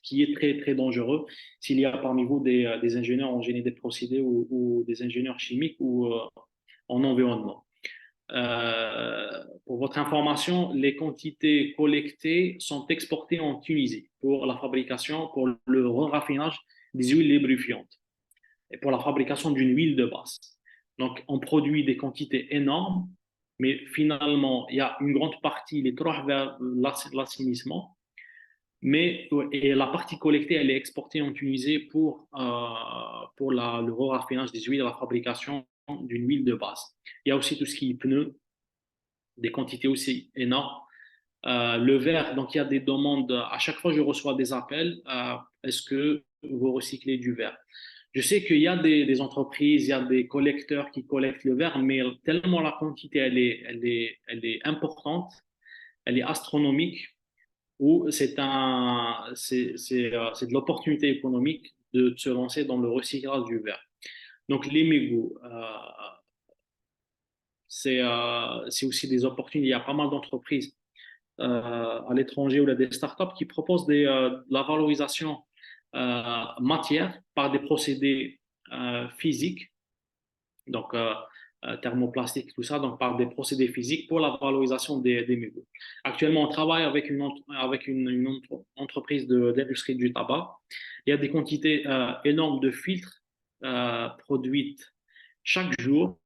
qui est très très dangereux s'il y a parmi vous des ingénieurs en génie des procédés ou des ingénieurs chimiques ou en environnement. Pour votre information, les quantités collectées sont exportées en Tunisie pour la fabrication, pour le raffinage des huiles lubrifiantes et pour la fabrication d'une huile de base. Donc, on produit des quantités énormes, mais finalement, il y a une grande partie, les trois vers l'assainissement, et la partie collectée, elle est exportée en Tunisie pour le raffinage des huiles et la fabrication d'une huile de base. Il y a aussi tout ce qui est pneus, des quantités aussi énormes. Le verre, donc il y a des demandes. À chaque fois, je reçois des appels. Est-ce que vous recyclez du verre? Je sais qu'il y a des entreprises, il y a des collecteurs qui collectent le verre, mais tellement la quantité elle est importante, elle est astronomique, ou c'est de l'opportunité économique de se lancer dans le recyclage du verre. Donc les mégots, c'est aussi des opportunités. Il y a pas mal d'entreprises à l'étranger ou des startups qui proposent de la valorisation matière par des procédés physiques, donc thermoplastique, tout ça, donc par des procédés physiques pour la valorisation des mégots. Actuellement, on travaille avec une entreprise d'industrie du tabac. Il y a des quantités énormes de filtres produites chaque jour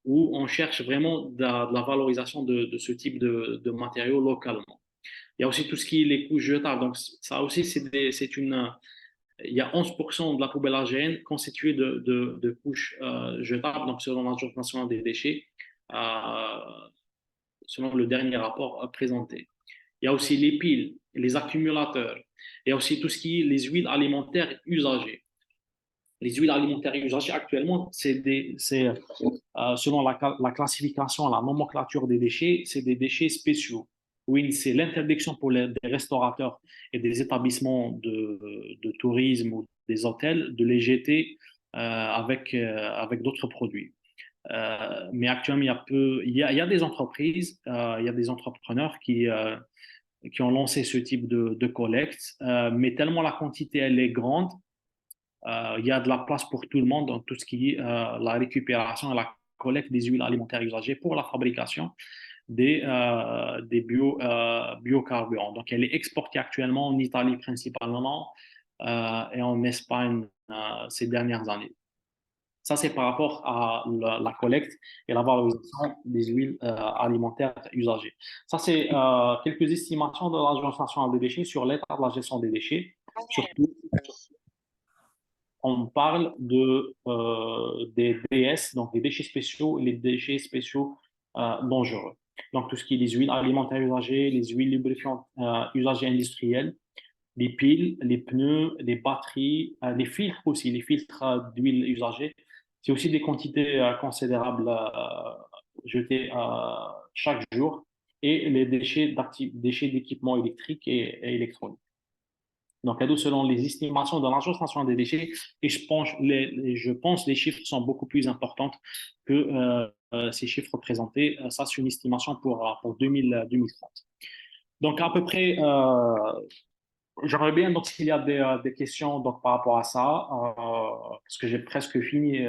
où on cherche vraiment de la valorisation de ce type de matériaux localement. Il y a aussi tout ce qui est les couches jetables. Donc, ça aussi, il y a 11% de la poubelle algérienne constituée de couches jetables, donc selon l'Agence nationale des déchets, selon le dernier rapport présenté. Il y a aussi les piles, les accumulateurs. Il y a aussi tout ce qui est les huiles alimentaires usagées. Les huiles alimentaires usagées actuellement, selon la classification, la nomenclature des déchets, c'est des déchets spéciaux. Oui, c'est l'interdiction pour des restaurateurs et des établissements de tourisme ou des hôtels de les jeter avec d'autres produits. Mais actuellement, il y a des entreprises, il y a des entrepreneurs qui ont lancé ce type de collecte, mais tellement la quantité elle est grande, il y a de la place pour tout le monde dans tout ce qui est la récupération et la collecte des huiles alimentaires usagées pour la fabrication des biocarburants. Donc, elle est exportée actuellement en Italie principalement et en Espagne ces dernières années. Ça, c'est par rapport à la collecte et la valorisation des huiles alimentaires usagées. Ça, c'est quelques estimations de l'Agence nationale des déchets sur l'état de la gestion des déchets. Surtout, on parle des DS, donc des déchets spéciaux et les déchets spéciaux dangereux. Donc, tout ce qui est les huiles alimentaires usagées, les huiles lubrifiantes usagées industrielles, les piles, les pneus, les batteries, les filtres aussi, les filtres d'huile usagée. C'est aussi des quantités considérables jetées chaque jour et les déchets d'équipements électriques et électroniques. Donc, selon les estimations de l'Agence nationale des déchets, et je pense les chiffres sont beaucoup plus importants que ces chiffres présentés. Ça, c'est une estimation pour 2030. Donc, à peu près, j'aimerais bien, donc, s'il y a des questions donc, par rapport à ça, parce que j'ai presque fini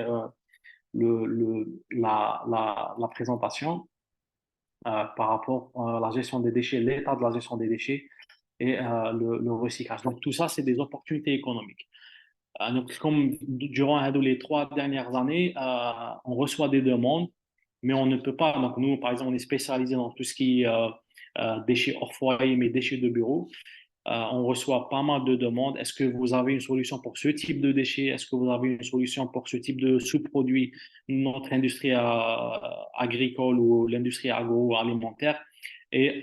la présentation par rapport à la gestion des déchets, l'état de la gestion des déchets et le recyclage. Donc, tout ça, c'est des opportunités économiques. Donc, comme durant les 3 dernières années, on reçoit des demandes, mais on ne peut pas. Donc, nous, par exemple, on est spécialisé dans tout ce qui est déchets hors foyer, mais déchets de bureau. On reçoit pas mal de demandes. Est-ce que vous avez une solution pour ce type de déchets? Est-ce que vous avez une solution pour ce type de sous-produit, notre industrie agricole ou l'industrie agroalimentaire? Et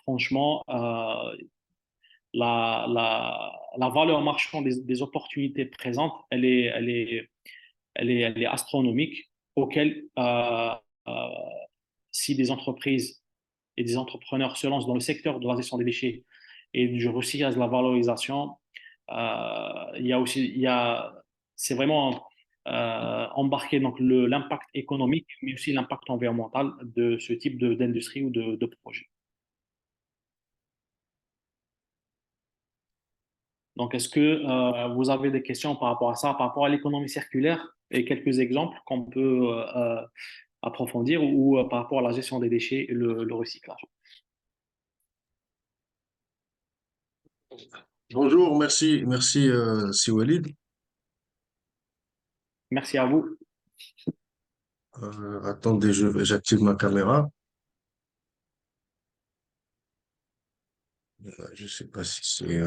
franchement, la valeur marchande des opportunités présentes, elle est astronomique, auquel euh, si des entreprises et des entrepreneurs se lancent dans le secteur de la gestion des déchets et du recyclage, de la valorisation, c'est vraiment embarquer donc l'impact économique, mais aussi l'impact environnemental de ce type d'industrie ou de projet. Donc, est-ce que vous avez des questions par rapport à ça, par rapport à l'économie circulaire et quelques exemples qu'on peut approfondir ou par rapport à la gestion des déchets et le recyclage? Bonjour, merci, Si Walid. Merci à vous. Attendez, j'active ma caméra. Je sais pas si c'est.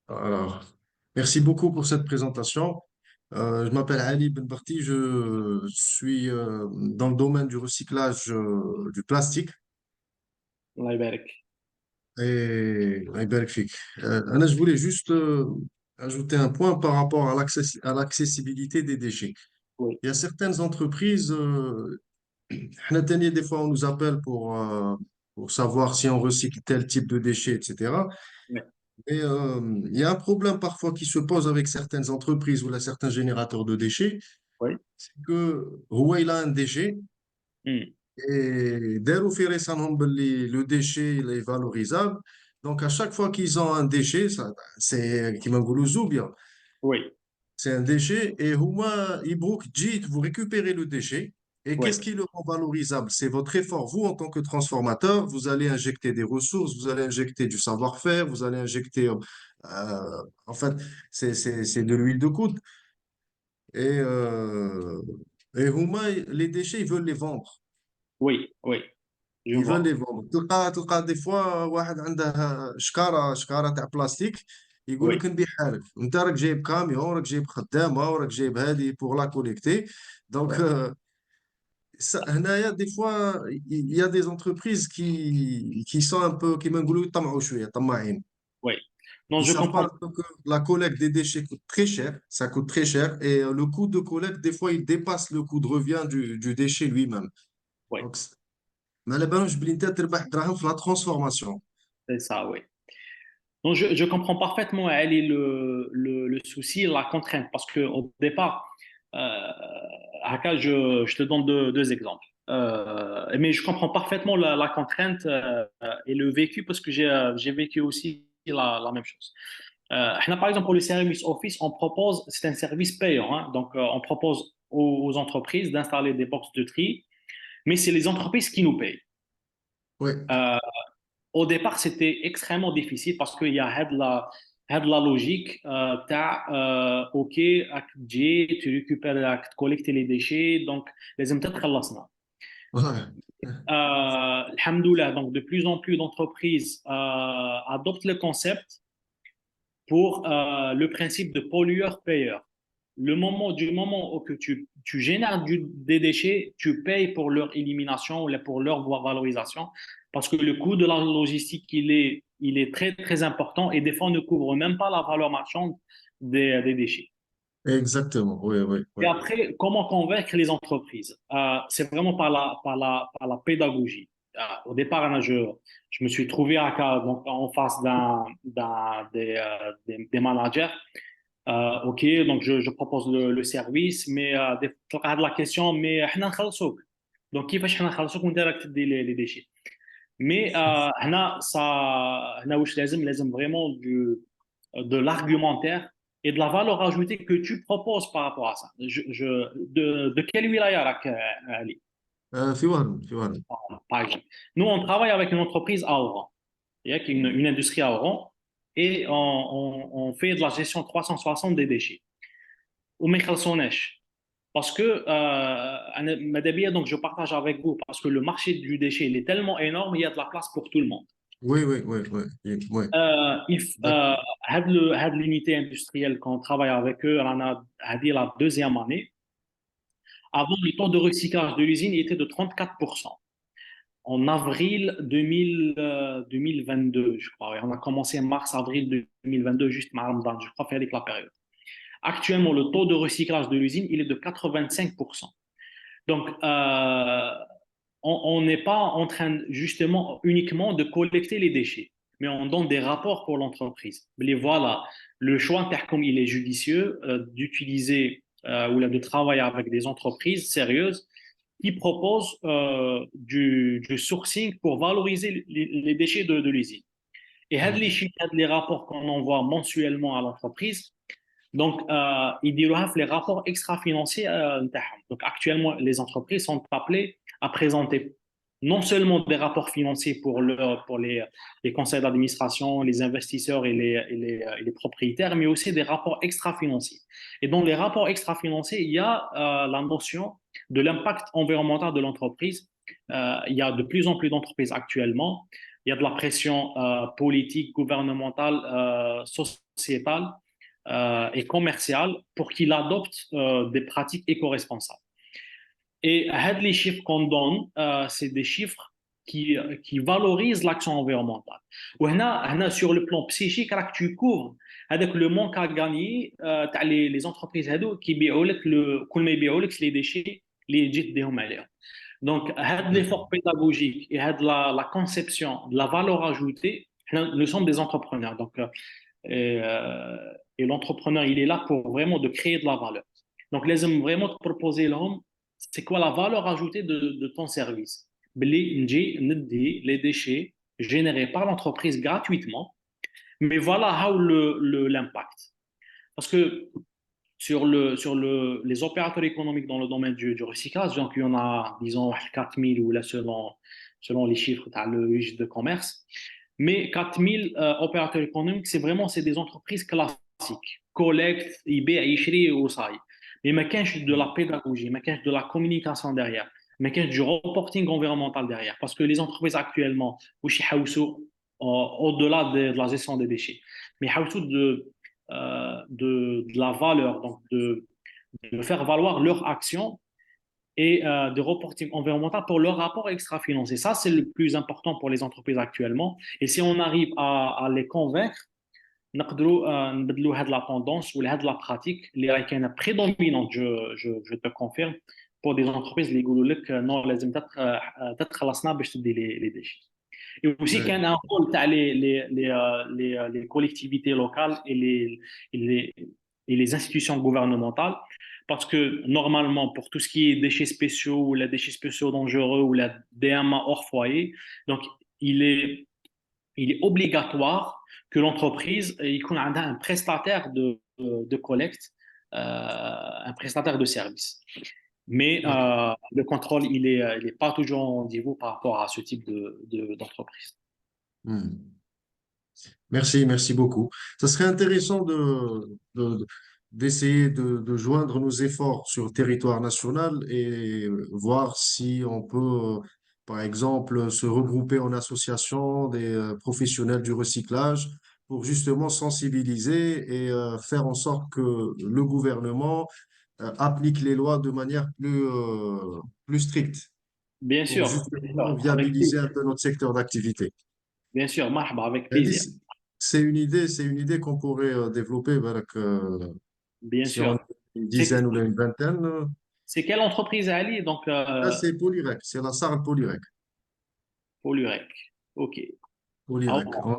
Alors, merci beaucoup pour cette présentation. Je m'appelle Ali Benbarti, je suis dans le domaine du recyclage du plastique. Allah يبارك. Et يبارك فيك. Je voulais juste ajouter un point par rapport à l'accessibilité des déchets. Oui, Il y a certaines entreprises, احنا تاني, des fois on nous appelle pour savoir si on recycle tel type de déchets, etc. oui, Et il y a un problème parfois qui se pose avec certaines entreprises ou là, certains générateurs de déchets, oui. c'est que هو il a un déchet Hmm. et داروا في راسهم باللي le déchet il est valorisable. Donc à chaque fois qu'ils ont un déchet, c'est كيما نقولوا زوبيا. Oui, C'est un déchet et هما يبغوك تجي vous récupérez le déchet. Et oui, qu'est-ce qui le rend valorisable? C'est votre effort. Vous, en tant que transformateur, vous allez injecter des ressources, vous allez injecter du savoir-faire, vous allez injecter, en fait, c'est de l'huile de coude. Et, هما, les déchets, ils veulent les vendre. oui, oui. Je Ils veulent vois. les vendre. تلقى des fois واحد عنده شكارة تاع بلاستيك يقول Oui, لك نبيعها لك. انت راك جايب كاميون، راك جايب خدامة، وراك جايب هذه pour la collecter. Donc, oui, هنايا des fois il y a des entreprises qui sont un peu كيما نقولوا يطمعوا شوية طماعين. oui. Non, Ils je savent pas comprends. que la collecte des déchets coûte très cher, ça coûte très cher et le coût de collecte des fois il dépasse le coût de revient du déchet lui-même. Oui, Donc ما على بالهمش بلي انت تربح دراهم في la transformation. c'est ça, oui. Donc, je comprends parfaitement, Ali, le souci, la contrainte, parce qu'au départ, Haka, je te donne deux exemples. Mais je comprends parfaitement la contrainte et le vécu, parce que j'ai vécu aussi la même chose. Par exemple, pour le service Office, c'est un service payant, hein. Donc, on propose aux entreprises d'installer des box de tri, mais c'est les entreprises qui nous payent. Oui, Euh, Au départ, c'était extrêmement difficile parce qu'il y a de la logique. OK, tu récupères, tu collectes les déchets, donc les خلصنا. ouais, Alhamdoulilah, donc de plus en plus d'entreprises adoptent le concept pour le principe de pollueur-payeur. Du moment où que tu génères des déchets, tu payes pour leur élimination ou pour leur valorisation, parce que le coût de la logistique, il est très, très important et des fois, on ne couvre même pas la valeur marchande des déchets. exactement. Oui, oui, oui. Et après, comment convaincre les entreprises? C'est vraiment par la pédagogie. Au départ, hein, je me suis trouvé donc, en face des managers. OK, donc je propose le service, mais des fois, la question, mais احنا نخلصوك. Donc, كيفاش احنا نخلصوك وانت راك تدي les déchets. Mais هنا واش لازم vraiment de l'argumentaire et de la valeur ajoutée que tu proposes par rapport à ça. De quelle wilaya راك, Ali? في وهران في وهران. par exemple. Nous, on travaille avec une entreprise à Oran, il y a une industrie à Oran, et on fait de la gestion 360 des déchets. وما يخلصوناش. Parce que, donc je partage avec vous, parce que le marché du déchet il est tellement énorme, il y a de la place pour tout le monde. Oui, oui, oui, oui, oui. D'accord. هاد l'unité industrielle qu'on travaille avec eux, on a dit la deuxième année. Avant, le taux de recyclage de l'usine était de 34%. En avril 2022, je crois. Et on a commencé en mars-avril 2022, juste Ramadan, je crois, avec la période. Actuellement, le taux de recyclage de l'usine, il est de 85%. Donc, on n'est pas en train justement uniquement de collecter les déchets, mais on donne des rapports pour l'entreprise. Mais voilà, le choix intercom, il est judicieux d'utiliser ou de travailler avec des entreprises sérieuses qui proposent du sourcing pour valoriser les déchets de l'usine. Et les rapports qu'on envoie mensuellement à l'entreprise, donc, ils diront les rapports extra-financiers. Donc, actuellement, les entreprises sont appelées à présenter non seulement des rapports financiers pour les conseils d'administration, les investisseurs et les propriétaires, mais aussi des rapports extra-financiers. Et dans les rapports extra-financiers, il y a la notion de l'impact environnemental de l'entreprise. Il y a de plus en plus d'entreprises actuellement. Il y a de la pression politique, gouvernementale, sociétale et commercial pour qu'il adopte des pratiques éco-responsables. Et les chiffres qu'on donne, c'est des chiffres qui valorisent l'action environnementale. Et sur le plan psychique, tu couvres avec le manque à gagner, les entreprises qui les déchets, les jets de donc, l'effort pédagogique et la conception de la valeur ajoutée, nous sommes des entrepreneurs. Donc, et l'entrepreneur, il est là pour vraiment de créer de la valeur. Donc, les hommes vraiment te proposer l'homme, c'est quoi la valeur ajoutée de ton service? Les déchets générés par l'entreprise gratuitement, mais voilà how l'impact. Parce que les opérateurs économiques dans le domaine du recyclage, donc il y en a, disons, 4000 ou là selon les chiffres le registre de commerce. Mais 4000 opérateurs économiques, c'est des entreprises classiques. Collecte, eBay, Ishri ou ça. Mais il y a de la pédagogie, il y a de la communication derrière, il y a du reporting environnemental derrière. Parce que les entreprises actuellement, au-delà de la gestion des déchets, mais de la valeur, donc de faire valoir leur action et de reporting environnemental pour leur rapport extra-financier. Ça, c'est le plus important pour les entreprises actuellement. Et si on arrive à les convaincre, نقدروا نبدلوا هذه la tendance ou هذه la pratique اللي راهي كاينه prédominante, je te confirme, pour des entreprises اللي يقولوا لك non لازم تتخلصنا باش تدي les déchets. Et aussi qu'il y a un rôle تاع les collectivités locales et les institutions gouvernementales, parce que normalement pour tout ce qui est déchets spéciaux ou les déchets spéciaux dangereux ou la DMA hors foyer, donc il est obligatoire que l'entreprise ait un prestataire de collecte, un prestataire de service. Mais le contrôle, il est pas toujours au niveau par rapport à ce type d'entreprise. Merci beaucoup. Ça serait intéressant d'essayer de joindre nos efforts sur le territoire national et voir si on peut, par exemple, se regrouper en association des professionnels du recyclage pour justement sensibiliser et faire en sorte que le gouvernement applique les lois de manière plus stricte Bien pour sûr, justement avec viabiliser plaisir. un peu notre secteur d'activité. Bien sûr, marhaba, avec Eddie, plaisir. c'est une idée qu'on pourrait développer Barak, Bien si on sûr. est une C'est dizaine ou une vingtaine. c'est quelle entreprise, Ali? Donc, Là, c'est Polyrec, c'est la SAR Polyrec. Polurec. OK. Polyrec. Alors, On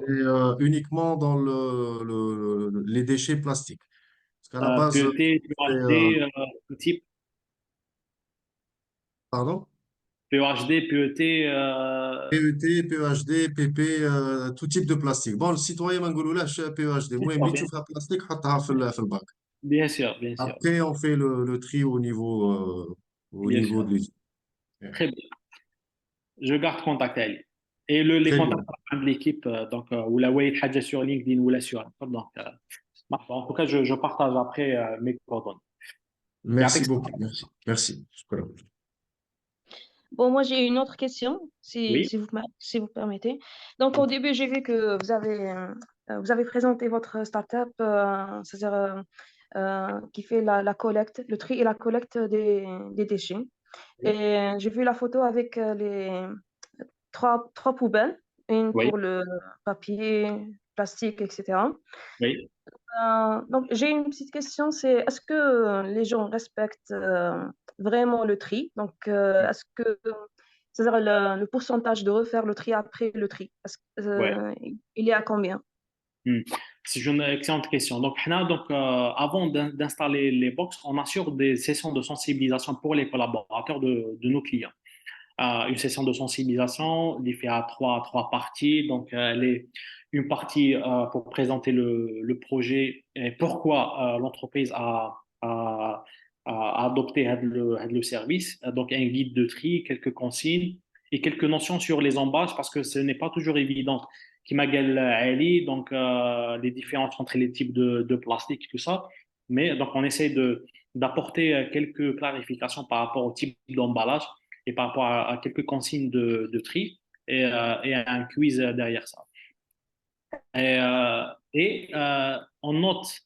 est uniquement dans les déchets plastiques. Parce qu'à la base, PET, c'est, PEHD, type pardon? PEHD, PET. PET, PEHD, PP, tout type de plastique. Bon, le citoyen mangoloula, c'est PEHD. Moi, Bien mais tu fais plastique, حطها في الباc. bien sûr, bien sûr, Après, on fait le tri au niveau bien de sûr. l'usine. Très bien. Je garde contact avec lui. Et les Très bien. contacts de l'équipe, ou la Wade Hadja sur LinkedIn ou la sur. Donc, en tout cas, je partage après mes coordonnées. Merci beaucoup. Merci. Merci. Shukran. Bon, moi, j'ai une autre question, Oui, si vous permettez. Donc, au début, j'ai vu que vous avez présenté votre startup, c'est-à-dire qui fait la collecte, le tri et la collecte des déchets. Et j'ai vu la photo avec les trois poubelles, une oui, pour le papier, plastique, etc. oui. Donc, j'ai une petite question, c'est est-ce que les gens respectent vraiment le tri? Donc, est-ce que, c'est-à-dire le pourcentage de refaire le tri après le tri, Ouais. il est à combien? Hmm. C'est une excellente question. Donc, avant d'installer les box, on assure des sessions de sensibilisation pour les collaborateurs de nos clients. Une session de sensibilisation, il est fait à trois parties. Donc, elle est une partie pour présenter le projet et pourquoi l'entreprise a adopté le service. Donc, un guide de tri, quelques consignes et quelques notions sur les emballages parce que ce n'est pas toujours évident. Qui m'appelle Ali, donc les différences entre les types de plastique, tout ça. Mais donc, on essaie d'apporter quelques clarifications par rapport au type d'emballage et par rapport à quelques consignes de tri et un quiz derrière ça. On note,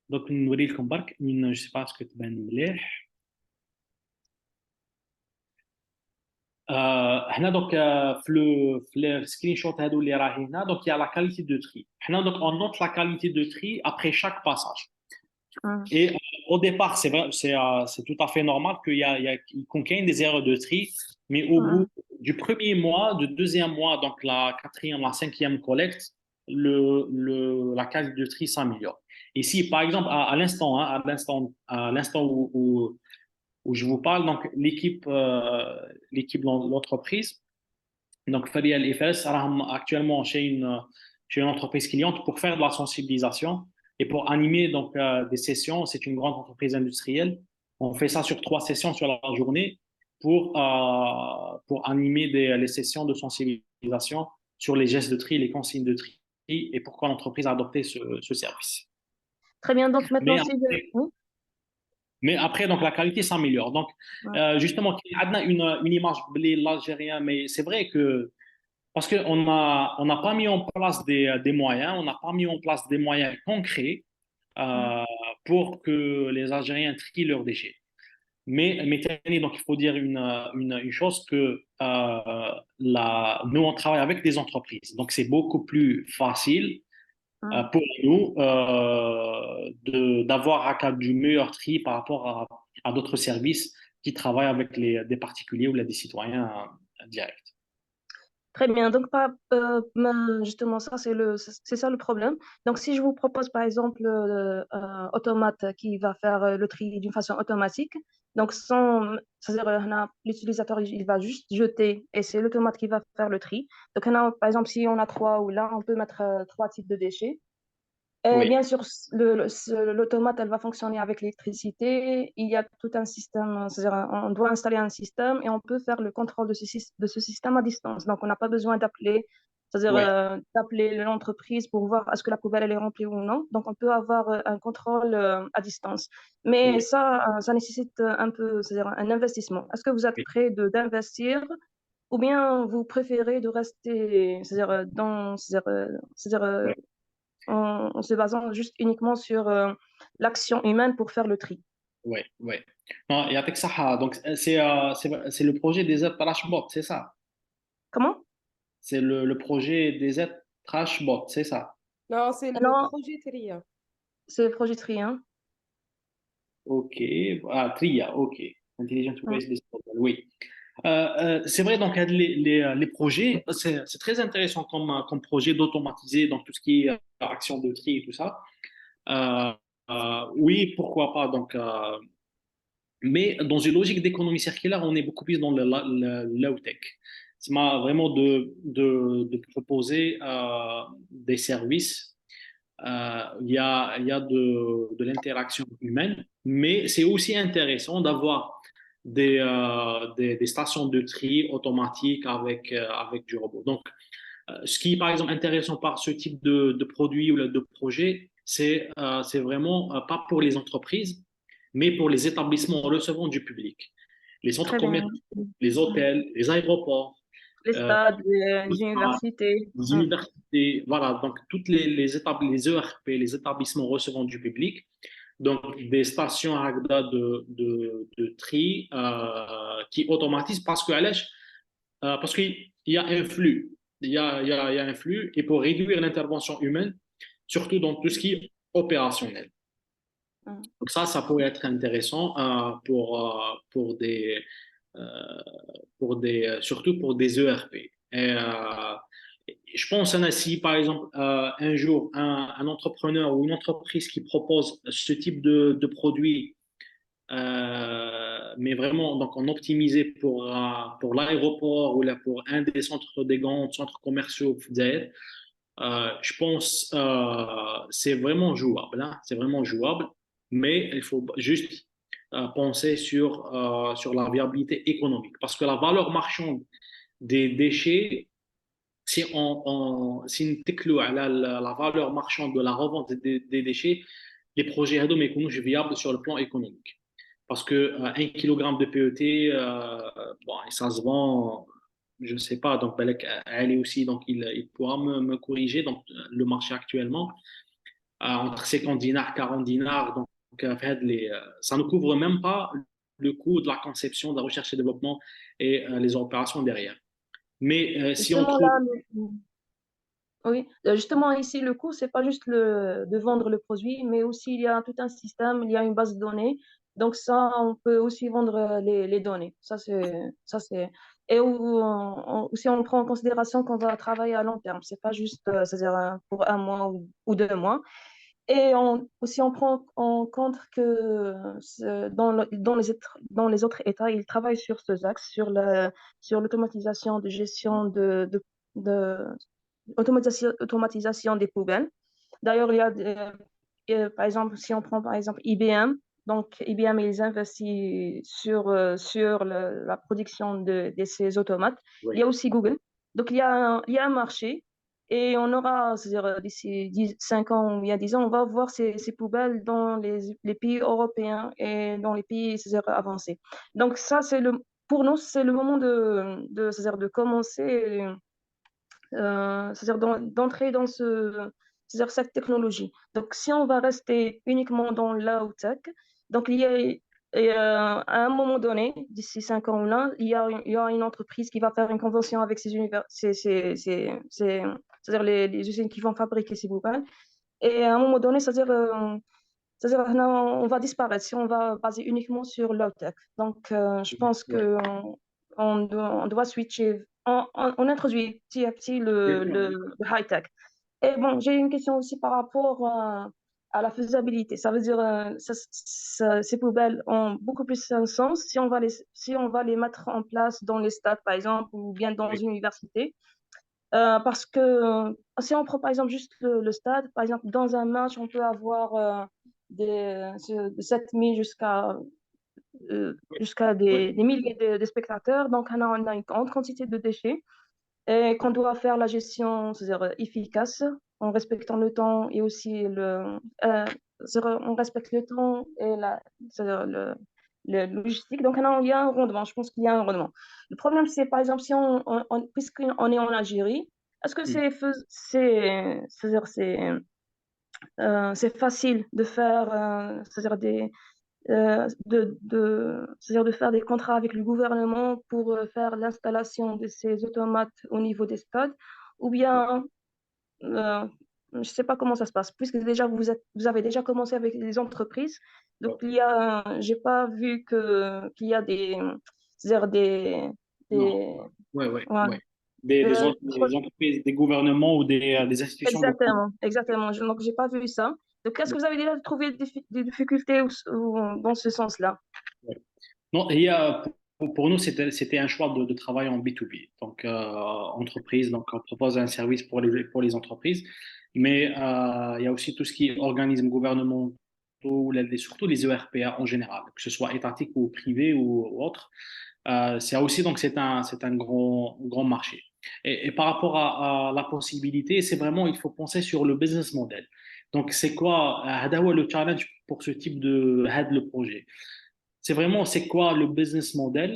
donc نوري لكم برك je sais pas ce que تبان مليح. هنا donc في السكرين شوت هادو اللي راهي هنا donc il y a la qualité de tri. هنا donc on note la qualité de tri après chaque passage. Hum, Et au départ, c'est vrai, c'est tout à fait normal qu'il contienne des erreurs de tri, mais au bout hum, du premier mois, du deuxième mois, donc la quatrième, la cinquième collecte, la qualité de tri s'améliore. Et si, par exemple, à l'instant, hein, à l'instant où je vous parle, donc l'équipe de l'entreprise, donc Faria et FS, actuellement chez une entreprise cliente pour faire de la sensibilisation et pour animer donc, des sessions. C'est une grande entreprise industrielle. On fait ça sur 3 sessions sur la journée pour animer les sessions de sensibilisation sur les gestes de tri, les consignes de tri et pourquoi l'entreprise a adopté ce service. Très bien, donc maintenant, Mais si je... après, Oui, mais après, donc, la qualité s'améliore. Donc, ouais. justement, on a une image de l'Algérien, mais c'est vrai que parce on n'a pas mis en place des moyens, on n'a pas mis en place des moyens concrets Hum. euh, pour que les Algériens trient leurs déchets. Mais Tani, donc il faut dire une chose que nous, on travaille avec des entreprises. Donc, c'est beaucoup plus facile Hum. pour nous d'avoir à cas du meilleur tri par rapport à d'autres services qui travaillent avec des particuliers ou des citoyens directs. Très bien. Donc, justement, c'est ça le problème. Donc, si je vous propose, par exemple, Automate qui va faire le tri d'une façon automatique, donc c'est-à-dire, l'utilisateur, il va juste jeter et c'est l'automate qui va faire le tri. Donc, par exemple, si on a trois ou là, on peut mettre trois types de déchets. Oui, Bien sûr, l'automate, elle va fonctionner avec l'électricité. Il y a tout un système, c'est-à-dire on doit installer un système et on peut faire le contrôle de ce système à distance. Donc, on n'a pas besoin d'appeler, c'est-à-dire ouais, d'appeler l'entreprise pour voir est-ce que la poubelle elle est remplie ou non. Donc, on peut avoir un contrôle à distance. Mais oui, ça nécessite un peu, c'est-à-dire un investissement. Est-ce que vous êtes oui. prêt d'investir ou bien vous préférez de rester, c'est-à-dire c'est-à-dire en se basant juste uniquement sur l'action humaine pour faire le tri. Ouais, ouais. Non, et avec ça, donc c'est le projet des aides Trashbot, c'est ça. Comment? C'est le projet des aides Trashbot, c'est ça. Non, c'est le Non, projet TRIA. c'est le projet tri, hein. Ok, TRIA, ok. Intelligent Mm. Waste Disposal, oui. C'est vrai, donc les projets, c'est très intéressant comme projet d'automatiser donc tout ce qui est action de tri et tout ça. Euh, oui, pourquoi pas. Donc, mais dans une logique d'économie circulaire, on est beaucoup plus dans le low-tech. C'est vraiment de proposer des services. Il y a de l'interaction humaine, mais c'est aussi intéressant d'avoir des stations de tri automatiques avec du robot. Donc, ce qui est par exemple intéressant par ce type de produit ou de projet, c'est vraiment pas pour les entreprises, mais pour les établissements recevant du public. Les centres Très bien. commerciaux, les hôtels, les aéroports, Les euh, stades, les universités. les universités, voilà, donc toutes les ERP, les établissements recevant du public, donc des stations Agda de tri qui automatisent parce qu'il y a un flux, il y a un flux, et pour réduire l'intervention humaine, surtout dans tout ce qui est opérationnel. Mm. Donc ça pourrait être intéressant euh, surtout pour des ERP. Je pense si par exemple un jour un entrepreneur ou une entreprise qui propose ce type de produit, mais vraiment donc en optimisé pour l'aéroport ou là, pour un des centres des grands centres commerciaux, je pense c'est vraiment jouable, hein, c'est vraiment jouable, mais il faut juste penser sur la viabilité économique. Parce que la valeur marchande des déchets, si on تكلوا على la valeur marchande de la revente des déchets, les projets هذو ما يكونوش viables sur le plan économique. Parce que 1 kg de PET, bon, ça se vend, je ne sais pas, donc Balek, elle est aussi, donc il pourra me corriger, donc le marché actuellement, entre 50 dinars, 40 dinars, donc ça ne couvre même pas le coût de la conception, de la recherche et développement et les opérations derrière. Mais si on Justement, trouve... là, oui, justement, ici, le coût, c'est pas juste de vendre le produit, mais aussi il y a tout un système, il y a une base de données. Donc ça, on peut aussi vendre les données. Et aussi, on prend en considération qu'on va travailler à long terme. C'est pas juste, c'est-à-dire pour un mois ou 2 mois. Et aussi, on prend en compte que dans les autres États, ils travaillent sur ce axe, sur l'automatisation de gestion de automatisation des poubelles. D'ailleurs, il y a, par exemple, si on prend par exemple IBM, donc IBM, ils investissent sur la production de ces automates. Il y Oui. a aussi Google. Donc, il y a un marché et on aura, c'est-à-dire d'ici 5 ans ou bien 10 ans, on va voir ces poubelles dans les pays européens et dans les pays, c'est-à-dire avancés. Donc, ça, pour nous, c'est le moment c'est-à-dire de commencer c'est-à-dire d'entrer dans c'est-à-dire cette technologie. Donc, si on va rester uniquement dans l'out-tech, donc à un moment donné, d'ici 5 ans ou là, il y a une entreprise qui va faire une convention avec c'est-à-dire les usines qui vont fabriquer ces poubelles. Et à un moment donné, c'est-à-dire on va disparaître si on va baser uniquement sur low-tech. Donc, je pense Ouais. on doit switcher. On introduit petit à petit le high-tech. Et bon, j'ai une question aussi par rapport à la faisabilité. Ça veut dire ces poubelles ont beaucoup plus un sens si on va les mettre en place dans les stades, par exemple, ou bien dans une université. Parce que si on prend par exemple juste le stade, par exemple, dans un match, on peut avoir de 7 000 jusqu'à Ouais. des milliers de spectateurs. Donc, on a une grande quantité de déchets et qu'on doit faire la gestion, c'est-à-dire efficace, en respectant le temps et aussi c'est-à-dire on respecte le temps et c'est-à-dire le logistique. Donc, il y a un rendement. Je pense qu'il y a un rendement. Le problème, c'est par exemple, si puisqu'on est en Algérie, est-ce que Hmm. c'est-à-dire c'est facile de faire, c'est-à-dire c'est-à-dire de faire des contrats avec le gouvernement pour faire l'installation de ces automates au niveau des stades, ou bien, euh, je ne sais pas comment ça se passe, puisque déjà vous avez déjà commencé avec les entreprises, donc j'ai pas vu qu'il y a c'est-à-dire Non. des, Ouais, ouais, ouais, ouais. euh, Des entreprises, des gouvernements ou des institutions gouvernementales. exactement, exactement. Donc j'ai pas vu ça. Donc est-ce que vous avez déjà trouvé des difficultés dans ce sens-là? Ouais. Non, pour nous, c'était un choix de travail en B2B. Donc, entreprise, donc on propose un service pour les entreprises, mais il y a aussi tout ce qui est organisme gouvernemental surtout les ERP en général, que ce soit étatique ou privé ou autre. C'est aussi, donc, c'est un grand marché. Et par rapport à la possibilité, c'est vraiment, il faut penser sur le business model. Donc, c'est quoi, le challenge pour ce type le projet? C'est vraiment, c'est quoi le business model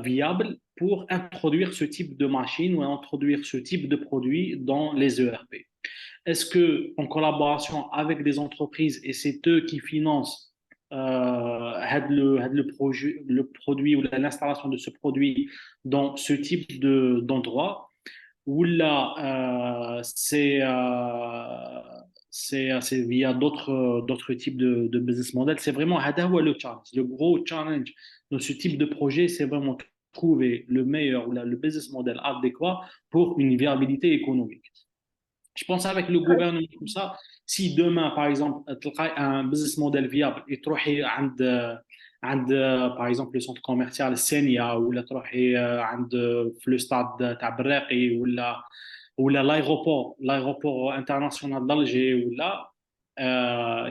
viable pour introduire ce type de machine ou introduire ce type de produit dans les ERP? Est-ce que en collaboration avec des entreprises et c'est eux qui financent le produit ou l'installation de ce produit dans ce type d'endroit, ou là c'est via d'autres types de business models. C'est vraiment le challenge. Le gros challenge dans ce type de projet, c'est vraiment trouver le meilleur ou le business model adéquat pour une viabilité économique. Je pense avec le gouvernement, tout ça, si demain, par exemple, tu as un business model viable et tu عند par exemple le centre commercial Senia ولا تروحي عند في le stade تاع براقي ولا l'aéroport international d'Alger ولا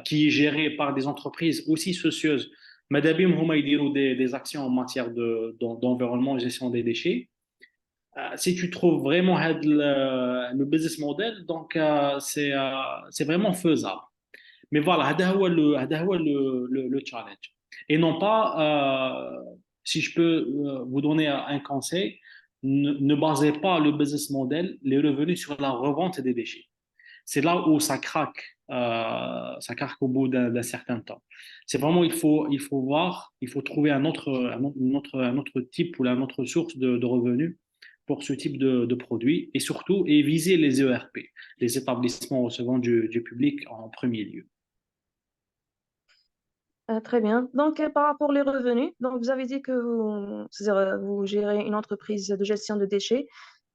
qui est géré par des entreprises aussi soucieuses ماذا بهم هما يديروا des actions en matière d'environnement et gestion des déchets. Si tu trouves vraiment le business model, donc c'est vraiment faisable. Mais voilà, هذا هو le challenge. Et non pas, si je peux vous donner un conseil, ne basez pas le business model, les revenus sur la revente des déchets. C'est là où ça craque au bout d'un certain temps. C'est vraiment, il faut voir, il faut trouver un autre type ou une autre source de revenus pour ce type de produit et surtout et viser les ERP, les établissements recevant du public en premier lieu. Très bien. Donc, par rapport aux revenus, donc vous avez dit que c'est-à-dire, vous gérez une entreprise de gestion de déchets.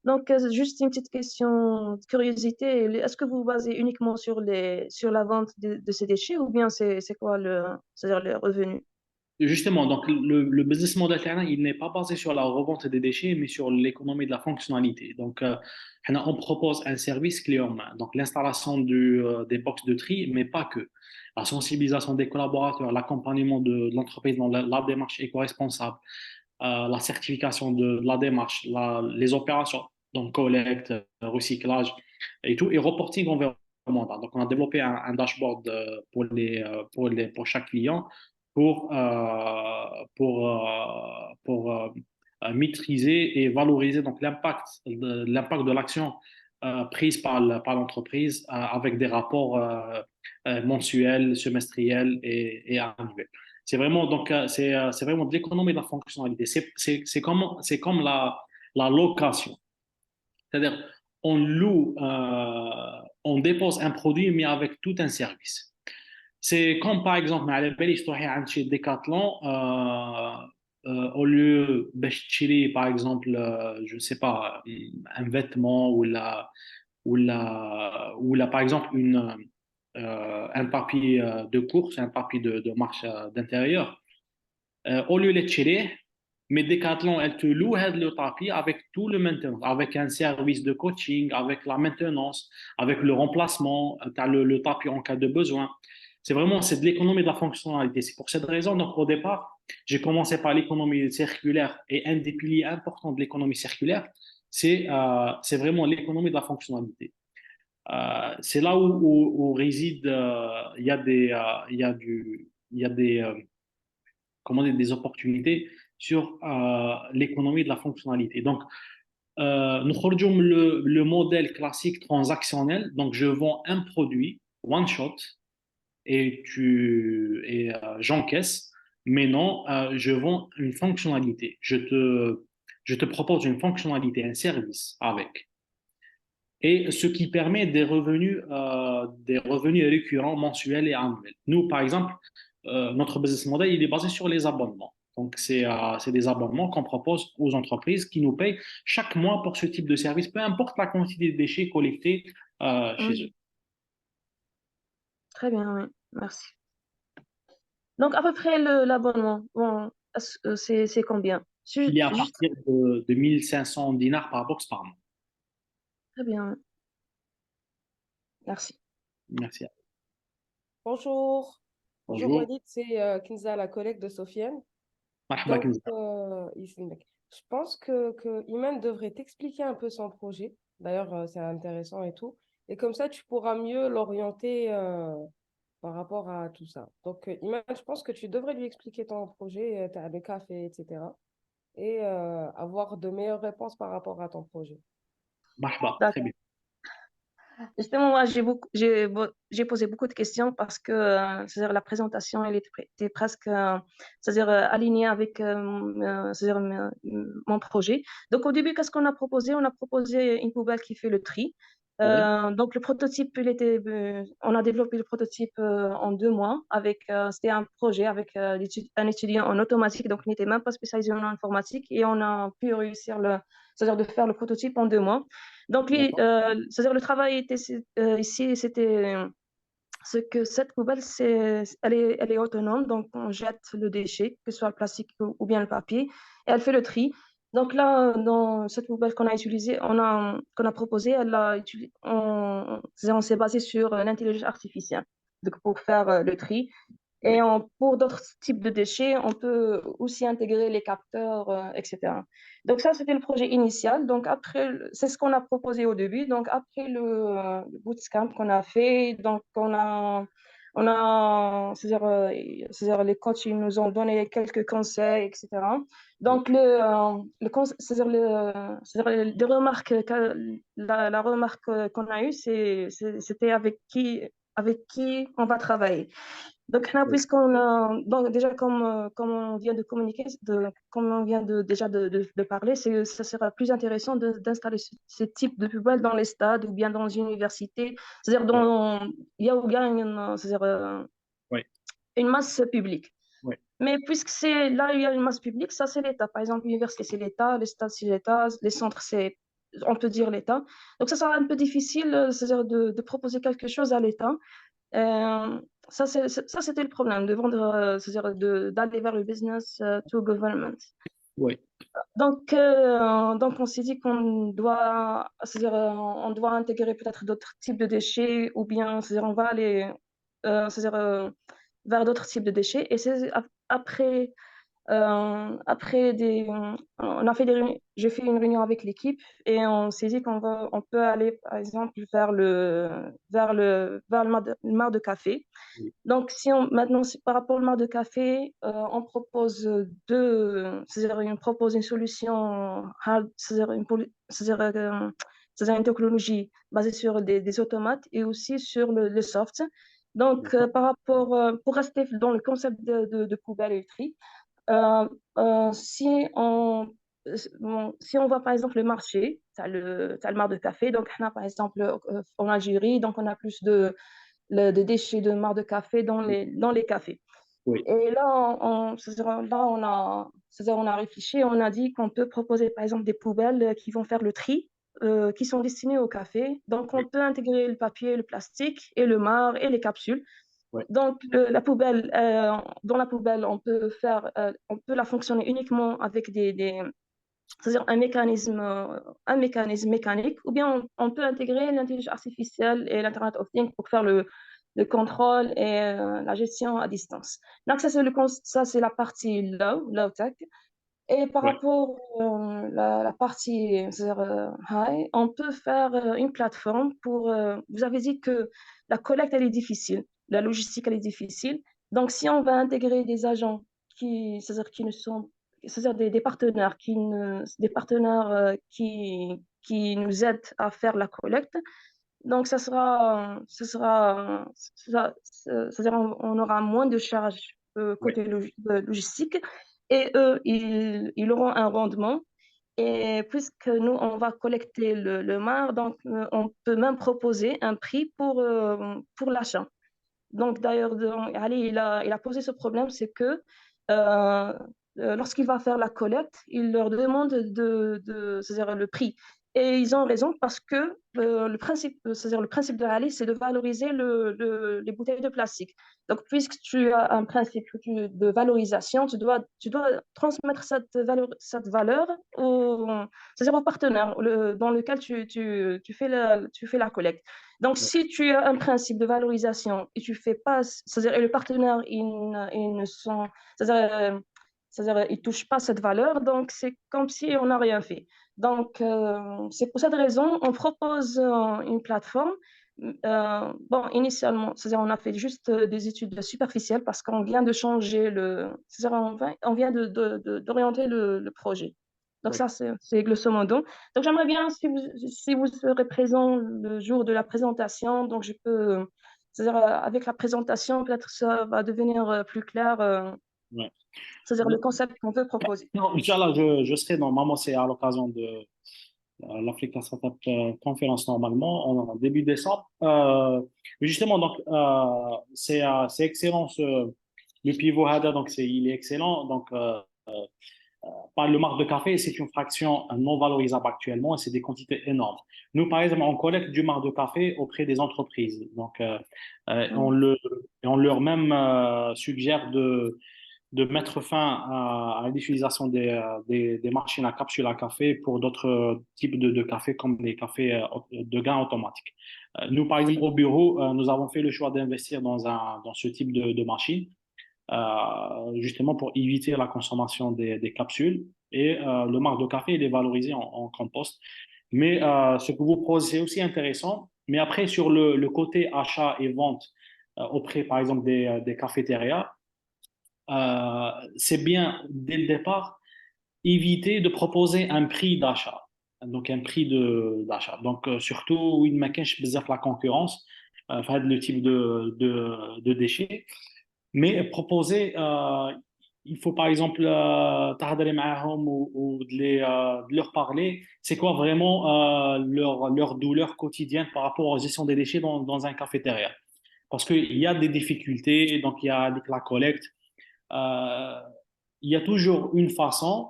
Donc, juste une petite question de curiosité. Est-ce que vous vous basez uniquement sur la vente de ces déchets ou bien c'est quoi c'est-à-dire le revenu? Justement, donc le business model terrain, il n'est pas basé sur la revente des déchets, mais sur l'économie de la fonctionnalité. Donc, on propose un service clé en main. Donc, l'installation des box de tri, mais pas que. La sensibilisation des collaborateurs, l'accompagnement de l'entreprise dans la démarche éco-responsable, la certification de la démarche, les opérations, donc collecte, recyclage et tout, et reporting environnemental. Donc, on a développé un dashboard pour chaque client pour maîtriser et valoriser donc l'impact de l'action prise par l'entreprise avec des rapports mensuels, semestriels et annuels. C'est vraiment c'est vraiment de l'économie de la fonctionnalité. C'est comme la location. C'est-à-dire on dépose un produit mais avec tout un service. C'est comme par exemple, على بالي تروحي عند شي Decathlon, au lieu باش تشري par exemple, je ne sais pas, un vêtement ou par exemple un papier de course, un papier de marche d'intérieur. Au lieu de le tirer, mais Decathlon, elle te loue le tapis avec tout le maintenance, avec un service de coaching, avec la maintenance, avec le remplacement, tu as le tapis en cas de besoin. C'est de l'économie de la fonctionnalité. C'est pour cette raison, donc au départ, j'ai commencé par l'économie circulaire et un des piliers importants de l'économie circulaire, c'est vraiment l'économie de la fonctionnalité. C'est là où réside, il y a comment dire, des opportunités sur l'économie de la fonctionnalité. Donc, nous regardons le modèle classique transactionnel. Donc, je vends un produit, one shot, et j'encaisse. Mais non, je vends une fonctionnalité. Je te propose une fonctionnalité, un service avec. Et ce qui permet des revenus récurrents mensuels et annuels. Nous, par exemple, notre business model, il est basé sur les abonnements. Donc, c'est des abonnements qu'on propose aux entreprises qui nous payent chaque mois pour ce type de service, peu importe la quantité de déchets collectés chez eux. Très bien, oui. Merci. Donc, à peu près l'abonnement, bon, c'est combien? Il est à Juste, partir de 1500 dinars par box par mois. très bien, oui. Merci. Merci. Bonjour. Bonjour Bonjour. Walid, c'est Kinza, la collègue de Sofiane. مرحبا Donc, كنزة. je pense que Iman devrait t'expliquer un peu son projet. D'ailleurs, c'est intéressant et tout. Et comme ça, tu pourras mieux l'orienter par rapport à tout ça. Donc, Iman, je pense que tu devrais lui expliquer ton projet, t'as le café, etc. Et avoir de meilleures réponses par rapport à ton projet. مرحبا. Très D'accord. bien. Justement, moi, j'ai posé beaucoup de questions parce que c'est-à-dire la présentation, elle était presque c'est-à-dire, alignée avec c'est-à-dire, mon projet. Donc, au début, qu'est-ce qu'on a proposé? On a proposé une poubelle qui fait le tri. Oui. Donc, le prototype, on a développé le prototype en 2 mois. C'était un projet avec un étudiant en automatique, donc il n'était même pas spécialisé en informatique, et on a pu réussir c'est-à-dire de faire le prototype en 2 mois. Donc, D'accord. c'est-à-dire le travail était, ici, c'était ce que cette poubelle, elle est autonome, donc on jette le déchet, que ce soit le plastique ou bien le papier, et elle fait le tri. Donc là, dans cette poubelle qu'on a utilisée, qu'on a proposée, on s'est basé sur l'intelligence artificielle, donc pour faire le tri. Et Oui. pour d'autres types de déchets, on peut aussi intégrer les capteurs, etc. Donc ça, c'était le projet initial. Donc après, c'est ce qu'on a proposé au début. Donc après le bootcamp qu'on a fait, donc c'est-à-dire les coachs, ils nous ont donné quelques conseils, etc. Oui. Donc c'est-à-dire les remarques, la remarque qu'on a eue, c'était avec qui on va travailler. Donc, là, Oui. donc déjà, comme on vient de communiquer, comme on vient déjà de parler, ça sera plus intéressant d'installer ce type de poubelle dans les stades ou bien dans les universités, c'est-à-dire Oui. il y a où il y a c'est-à-dire, Oui. une masse publique. Oui. Mais puisque c'est là où il y a une masse publique, ça c'est l'État. Par exemple, l'université c'est l'État, les stades c'est l'État, les centres c'est, on peut dire l'État. Donc, ça sera un peu difficile, c'est-à-dire de proposer quelque chose à l'État. Euh, ça, c'était le problème, de vendre, c'est-à-dire d'aller vers le business to government. Oui. Donc, on s'est dit qu'on doit, c'est-à-dire, on doit intégrer peut-être d'autres types de déchets, ou bien, c'est-à-dire, on va aller, c'est-à-dire, vers d'autres types de déchets. Et c'est après on a fait j'ai fait une réunion avec l'équipe, et on s'est dit on peut aller, par exemple, vers le mar de café. Oui. Donc, maintenant, par rapport au mar de café, on propose c'est-à-dire, on propose une solution hard, c'est-à-dire une technologie basée sur des automates, et aussi sur le soft. Donc, D'accord. pour rester dans le concept de poubelle et tri, euh, euh, si on, si on voit par exemple le marché, t'as le mar de café, donc on a par exemple en Algérie, donc on a plus de déchets de mar de café dans les cafés. Oui. Et là, c'est-à-dire, on a réfléchi, on a dit qu'on peut proposer par exemple des poubelles qui vont faire le tri, qui sont destinées au café. Donc on Oui. peut intégrer le papier, le plastique et le marc et les capsules. Oui. Donc, dans la poubelle, on peut la fonctionner uniquement avec c'est-à-dire un mécanisme mécanique, ou bien on peut intégrer l'intelligence artificielle et l'Internet of Things pour faire le contrôle et la gestion à distance. Donc, ça, c'est la partie low tech. Et par Oui. rapport la partie, c'est-à-dire high, on peut faire une plateforme vous avez dit que la collecte, elle est difficile, la logistique, elle est difficile. Donc, si on va intégrer des agents c'est-à-dire qui ne sont, c'est-à-dire des partenaires qui nous aident à faire la collecte, donc c'est-à-dire on aura moins de charges Oui. côté logistique, et eux, ils auront un rendement. Et puisque nous, on va collecter le marc, donc on peut même proposer un prix pour l'achat. Donc d'ailleurs, Ali, il a posé ce problème, c'est que euh, lorsqu'il va faire la collecte, il leur demande c'est-à-dire le prix. Et ils ont raison parce que c'est-à-dire le principe de Rallye, c'est de valoriser les bouteilles de plastique. Donc, puisque tu as un principe de valorisation, tu dois transmettre cette valeur c'est-à-dire au partenaire dans lequel tu fais la collecte. Donc, si tu as un principe de valorisation et tu fais pas, c'est-à-dire et le partenaire, ils ne sont, c'est-à-dire ils touchent pas cette valeur, donc c'est comme si on n'a rien fait. Donc, c'est pour cette raison, on propose une plateforme. Bon, initialement, c'est-à-dire on a fait juste des études superficielles parce qu'on vient de changer c'est-à-dire on vient d'orienter le projet. Donc ça, c'est grosso modo. Donc j'aimerais bien, si vous serez présent le jour de la présentation, donc je peux, c'est-à-dire avec la présentation, peut-être ça va devenir plus clair, Ouais. c'est-à-dire le concept qu'on veut proposer. Non, Inch'Allah, je serai normalement, c'est à l'occasion de l'Africa Startup Conference normalement en début décembre. Mais justement, donc, c'est excellent le pivot HADA, donc il est excellent. Donc, le marc de café, c'est une fraction non valorisable actuellement et c'est des quantités énormes. Nous, par exemple, on collecte du marc de café auprès des entreprises. Donc, on leur même suggère de mettre fin à l'utilisation des machines à capsules à café pour d'autres types de café comme les cafés de gain automatique. Nous, par exemple, au bureau, nous avons fait le choix d'investir dans ce type de machine, justement pour éviter la consommation des capsules. Et le marc de café, il est valorisé en compost. Mais ce que vous proposez, c'est aussi intéressant. Mais après, sur le côté achat et vente auprès, par exemple, des cafétérias, c'est bien dès le départ éviter de proposer un prix d'achat. Donc un prix d'achat. Donc surtout il ما كانش بزاف la concurrence في هذا le type de déchets. Mais proposer il faut par exemple تهضري معاهم ou de leur parler c'est quoi vraiment leur douleur quotidienne par rapport aux gestion des déchets dans un cafétéria. Parce qu'il y a des difficultés, donc il y a la collecte, euh, il y a toujours une façon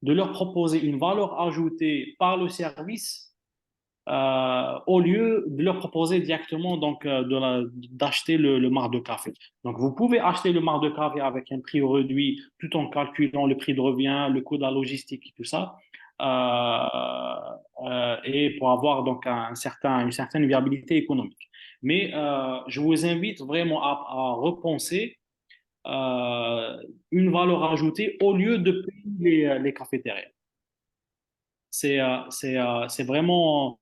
de leur proposer une valeur ajoutée par le service au lieu de leur proposer directement donc, d'acheter le marc de café. Donc, vous pouvez acheter le marc de café avec un prix réduit tout en calculant le prix de revient, le coût de la logistique et tout ça. Et pour avoir donc une certaine viabilité économique. Mais je vous invite vraiment à repenser une valeur ajoutée au lieu de payer les cafétérias. C'est vraiment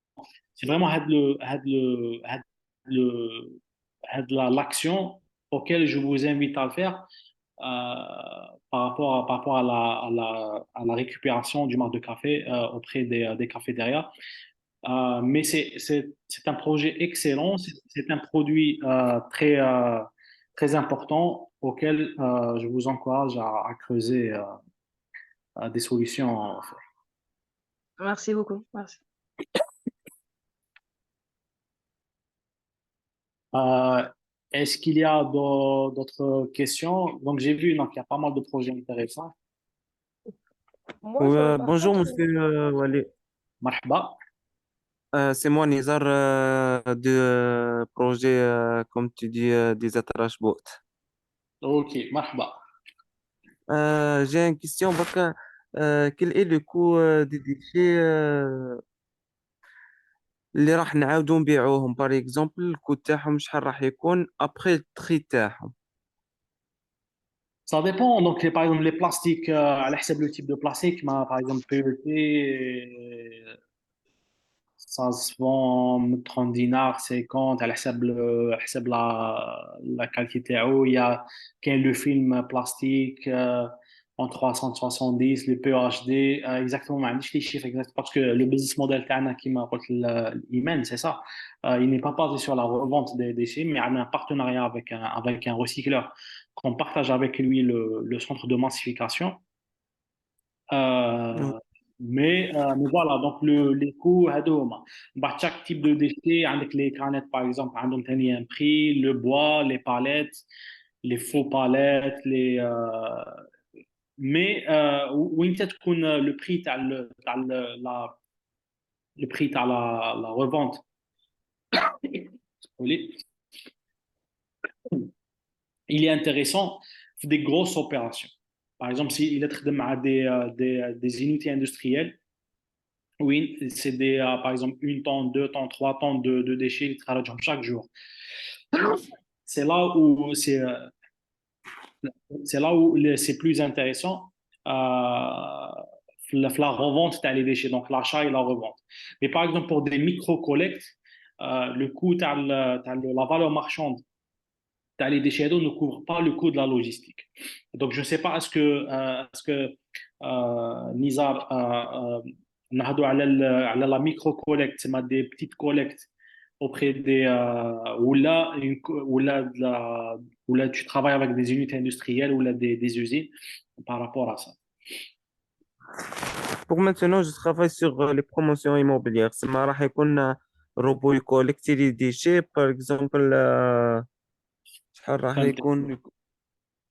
l'action auquel je vous invite à le faire par rapport à la récupération du marc de café auprès des cafétérias. Mais c'est un projet excellent, c'est un produit très important auquel je vous encourage à creuser des solutions. Merci beaucoup. Merci. Euh, Est-ce qu'il y a d'autres questions? Donc, j'ai vu donc, il y a pas mal de projets intéressants. Moi, par Bonjour, contre, monsieur Wally. Marhaba. C'est moi, Nizar, de projet, comme tu dis, des Attrache Boat. Ok, marhaba. J'ai une question. Baka, quel est le coût des déchets اللي راح نعاودو نبيعوهم باغ اكزومبل الكود تاعهم شحال راح يكون ابخي التري تاعهم؟ Ça dépend. Donc, par exemple, les plastiques, à l'hsab le type de plastique, par exemple, PET, ça se vend 30 dinars, 50, à l'hsab la qualité تاعو. Il y a quel le film plastique en 370, le PEHD, exactement, ما عنديش les chiffres exacts parce que le business model تاعنا كيما قلت l'Iman, c'est ça. Il n'est pas basé sur la revente des déchets, mais on a un partenariat avec un recycleur qu'on partage avec lui le centre de massification. Ouais. Euh, mais voilà, donc les coûts, هادو bah, chaque type de déchet, avec les canettes par exemple, عندهم ثاني un prix, le bois, les palettes, les faux palettes, mais وين تكون le prix تاع le prix à la revente, il est intéressant pour des grosses opérations. Par exemple, s'il est des unités industrielles, oui, c'est par exemple 1 tonne, 2 tonnes, 3 tonnes de déchets qui travaillent chaque jour. C'est là où c'est plus intéressant la revente des déchets, donc l'achat et la revente. Mais par exemple, pour des micro-collectes, le coût de la valeur marchande les déchets d'eau ne couvre pas le coût de la logistique. Donc, je ne sais pas, est-ce que Nizar, نهضوا على la micro-collecte, c'est des petites collectes auprès ou là tu travailles avec des unités industrielles ou là des usines par rapport à ça. Pour maintenant, je travaille sur les promotions immobilières. C'est راح يكون robot يكولكتي لي ديشي par exemple شحال راح فهمتك يكون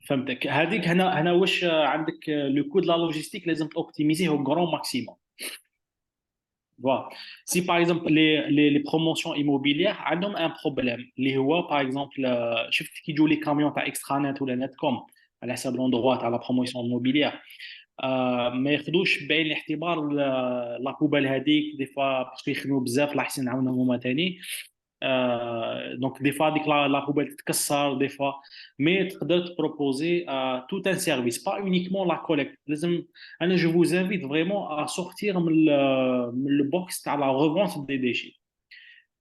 فهمتك هذيك هنا واش عندك لو كود لا لوجيستيك لازم توبتيميزيه au grand maximum. Voilà. Si par exemple les promotions immobilières ont un problème, les هو par exemple شفت كي يجوا les camions تاع extranet ولا netcom على حسب l'endroit تاع la promotion immobilière ما ياخذوش بعين الاعتبار لا بوبال هذيك دي فوا باسكو يخدموا بزاف الله يحسن عاونهم هما ثاني دونك دي فوا ديك لا بوبال تتكسر دي فوا مي تقدر تبروبوزي tout un service pas uniquement la collecte لازم انا je vous invite vraiment à sortir من le box تاع la revente des déchets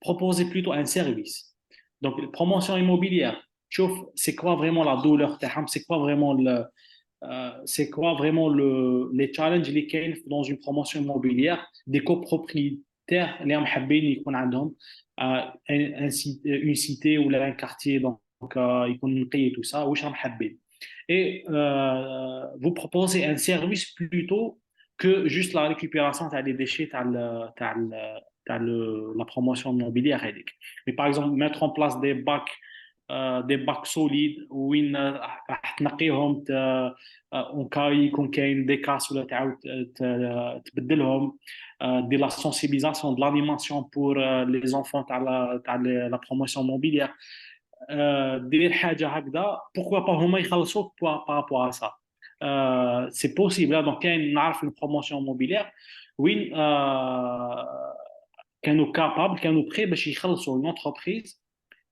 proposer plutôt un service donc promotion immobilière شوف c'est quoi vraiment la douleur تاعهم c'est quoi vraiment c'est quoi vraiment les challenges اللي كاين dans une promotion immobilière des copropriétaires اللي هم حابين يكون عندهم une cité ou un quartier donc يكون نقي tout ça واش راهم حابين et vous proposez un service plutôt que juste la récupération des déchets la promotion immobilière mais par exemple mettre en place des bacs solides وين راح تنقيهم اون كاي يكون كاين دي كاس ولا تعاود تبدلهم دير لا سونسيبيزاسيون دو لانيماسيون بور لي زونفون تاع لا بروموسيون موبيليير دير حاجه هكذا بوركوا با هما يخلصوك بارابور ا سا سي بوسيبل دونك كاين نعرف البروموسيون موبيليير وين كانوا بري باش يخلصوا اون انتربريز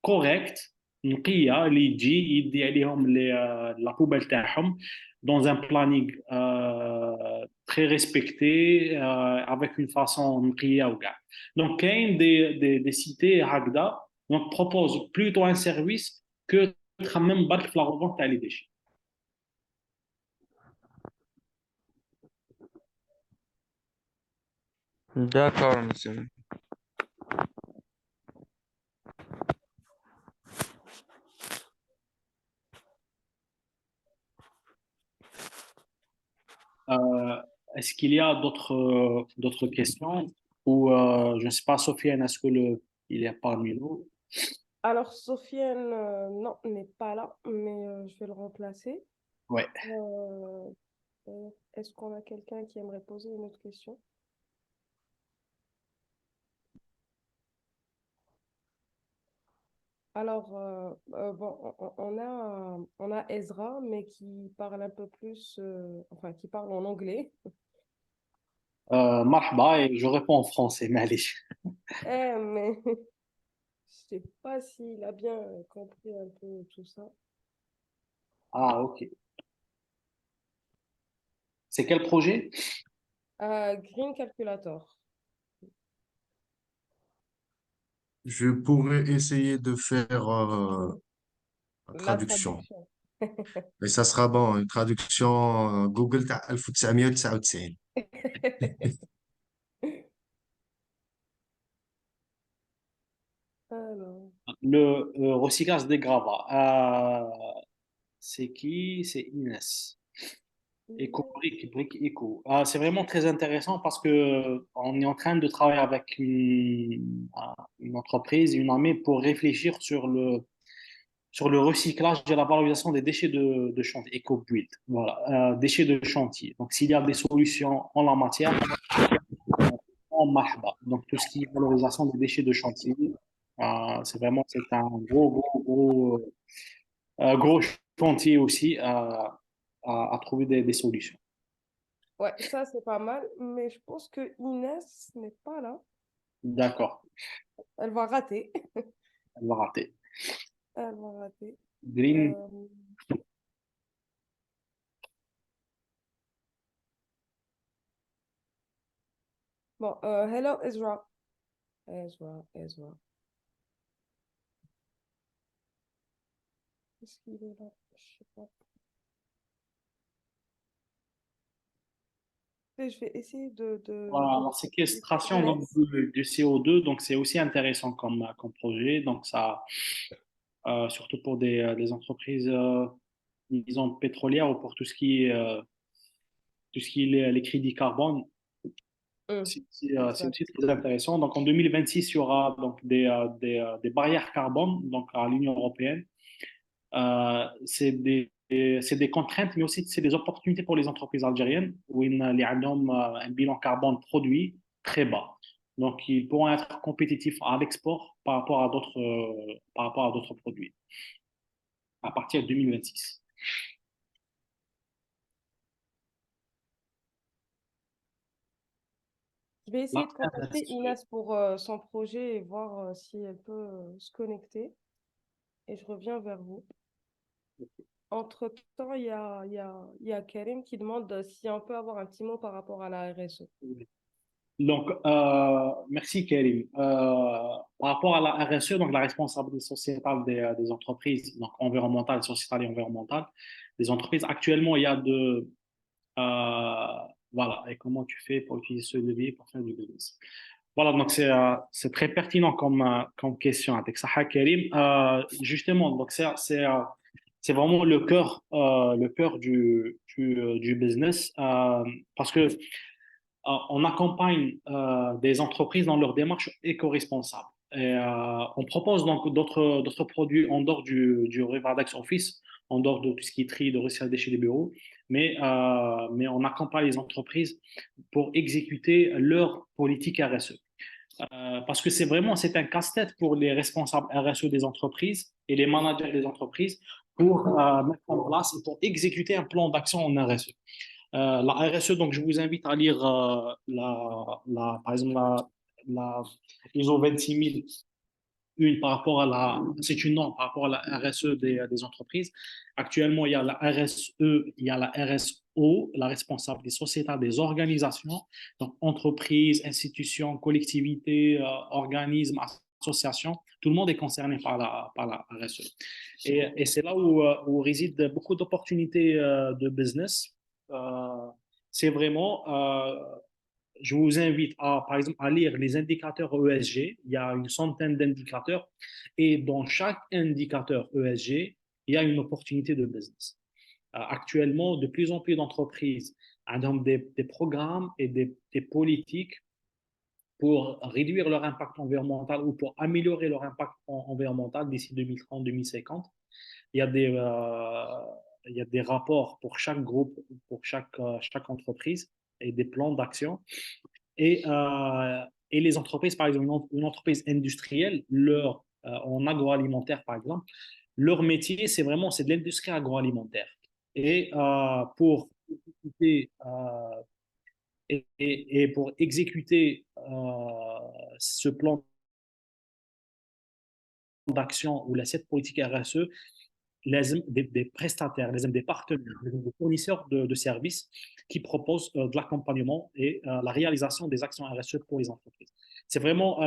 كوريكت نقيه اللي يجي يدي عليهم لا بوبال تاعهم dans un planning très respecté avec une façon نقيه وكاع donc كاين des cités هكذا donc propose plutôt un service que تخمم برك في la revente تاع les déchets. D'accord, monsieur. Est-ce qu'il y a d'autres questions ou je ne sais pas Sofiane est-ce que il est parmi nous? Alors, Sofiane, non, n'est pas là, mais je vais le remplacer. Ouais. Est-ce qu'on a quelqu'un qui aimerait poser une autre question? Alors, bon, on a Ezra, mais qui parle un peu plus, enfin, qui parle en anglais. مرحبا et je réponds en français معليش. Mais je sais pas s'il a bien compris un peu tout ça. Ah, ok. C'est quel projet? Green Calculator. Je pourrais essayer de faire la La traduction. traduction. Et ça sera bon, une traduction Google تاع 1999. Alors, Le recyclage des gravats. C'est qui? C'est Inès. Eco, brique, Eco. C'est vraiment très intéressant parce que on est en train de travailler avec une entreprise, une armée pour réfléchir sur le recyclage et la valorisation des déchets de chantier, Eco-Build. Voilà, déchets de chantier. Donc, s'il y a des solutions en la matière, vraiment Mahba. Donc, tout ce qui est valorisation des déchets de chantier, c'est un gros chantier aussi à trouver des solutions. Ouais, ça c'est pas mal, mais je pense que Inès n'est pas là. D'accord, Elle va rater. elle va rater. Elle va rater. Green, Euh, Bon, hello Ezra. Ezra. Est-ce qu'il est là? Je sais pas. Et je vais essayer voilà, de la séquestration donc, Inès. du CO2, donc c'est aussi intéressant comme projet. Donc, ça, surtout pour des entreprises, disons, pétrolières ou pour tout ce qui est les crédits carbone. C'est Exact. aussi très intéressant. Donc, en 2026, il y aura donc des barrières carbone donc, à l'Union européenne. C'est des contraintes, mais aussi c'est des opportunités pour les entreprises algériennes où ils ont un bilan carbone produit très bas. Donc, ils pourront être compétitifs à l'export par rapport à d'autres produits à partir de 2026. Je vais essayer Là, de contacter Inès pour son projet et voir si elle peut se connecter. Et je reviens vers vous. Entre-temps, il y a Karim qui demande si on peut avoir un petit mot par rapport à la RSE. donc, merci Karim. Par rapport à la RSE, donc la responsabilité sociétale des entreprises, donc environnementale, sociétale et environnementale, des entreprises, actuellement, il y a voilà, et comment tu fais pour utiliser ce levier pour faire du business? Voilà, donc c'est très pertinent comme question avec Saha Karim. Justement, donc c'est vraiment le cœur du business parce que on accompagne des entreprises dans leur démarche éco-responsable. Et, on propose donc d'autres produits en dehors du Revardex Office, en dehors de tout ce qui est tri de recyclage des déchets des bureaux, mais on accompagne les entreprises pour exécuter leur politique RSE. Parce que c'est un casse-tête pour les responsables RSE des entreprises et les managers des entreprises pour mettre en place et pour exécuter un plan d'action en RSE. La RSE, donc je vous invite à lire par exemple la ISO 26001 par rapport à c'est une norme par rapport à la RSE des entreprises. Actuellement, il y a la RSE, il y a la RSO, la responsabilité sociétale des organisations, donc entreprises, institutions, collectivités, organismes, associations, tout le monde est concerné par la RSE. Et c'est là où résident beaucoup d'opportunités de business. Euh, c'est vraiment je vous invite par exemple, à lire les indicateurs ESG. Il y a une centaine d'indicateurs et dans chaque indicateur ESG, il y a une opportunité de business. Actuellement, de plus en plus d'entreprises ont des programmes et des politiques pour réduire leur impact environnemental ou pour améliorer leur impact environnemental d'ici 2030-2050. Il y a il y a des rapports pour chaque groupe, pour chaque entreprise et des plans d'action. Et, euh, et les entreprises, par exemple, une entreprise industrielle, en agroalimentaire, par exemple, leur métier, c'est de l'industrie agroalimentaire. Et pour exécuter ce plan d'action ou cette politique RSE, des prestataires, des partenaires, des fournisseurs de services qui proposent de l'accompagnement et la réalisation des actions RSE pour les entreprises. C'est vraiment,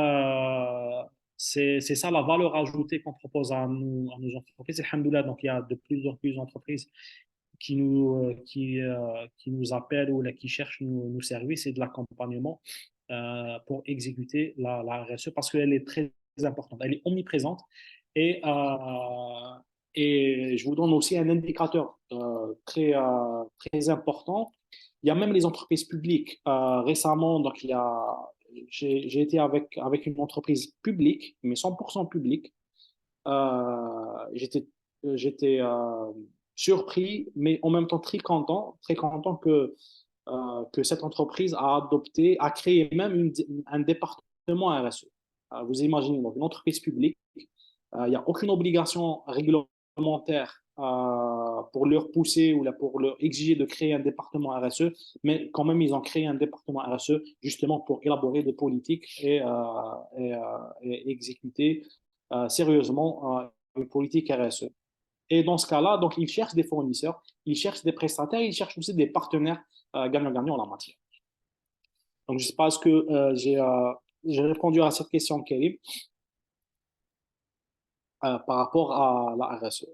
c'est ça la valeur ajoutée qu'on propose à nos entreprises. Alhamdoulilah, donc il y a de plus en plus d'entreprises qui nous appellent ou là, qui cherchent nos services et de l'accompagnement pour exécuter la RSE parce qu'elle est très importante, elle est omniprésente et, et je vous donne aussi un indicateur très important. Il y a même les entreprises publiques. Récemment, donc, j'ai été avec une entreprise publique, mais 100% publique. J'étais surpris, mais en même temps très content que que cette entreprise a adopté, a créé même un département RSE. Vous imaginez, donc une entreprise publique, il n'y a aucune obligation réglementaire pour leur pousser ou pour leur exiger de créer un département RSE, mais quand même, ils ont créé un département RSE justement pour élaborer des politiques et exécuter sérieusement une politique RSE. Et dans ce cas-là, donc, ils cherchent des fournisseurs, ils cherchent des prestataires, ils cherchent aussi des partenaires gagnant-gagnant en la matière. Donc, je ne sais pas, est-ce que j'ai répondu à cette question, Karim, par rapport à la RSE.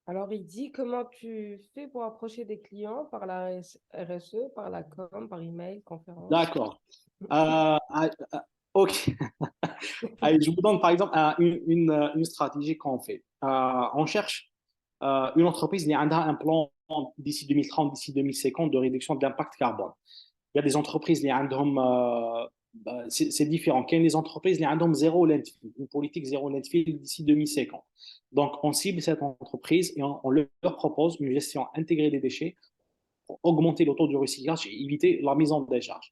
Alors, il dit comment tu fais pour approcher des clients par la RSE, par la com, par email, conférence. D'accord. OK. Allez, je vous donne par exemple une stratégie qu'on fait. On cherche une entreprise qui a un plan d'ici 2030, d'ici 2050 de réduction de l'impact carbone. Il y a des entreprises qui ont c'est différent. Il y a des entreprises qui ont zéro landfill, une politique zéro landfill d'ici 2050. Donc, on cible cette entreprise et on leur propose une gestion intégrée des déchets pour augmenter le taux de recyclage et éviter la mise en décharge.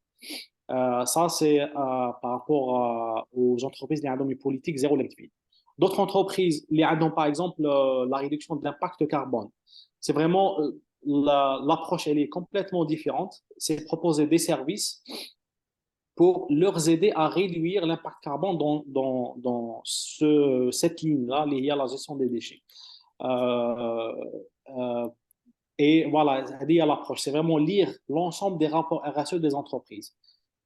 Ça, c'est par rapport aux entreprises qui ont une politique zéro landfill. D'autres entreprises, les ont par exemple la réduction de l'impact carbone. C'est vraiment l'approche, elle est complètement différente. C'est proposer des services pour leur aider à réduire l'impact carbone dans cette ligne-là liée à la gestion des déchets. Et voilà, lié à l'approche, c'est vraiment lire l'ensemble des rapports RSE des entreprises.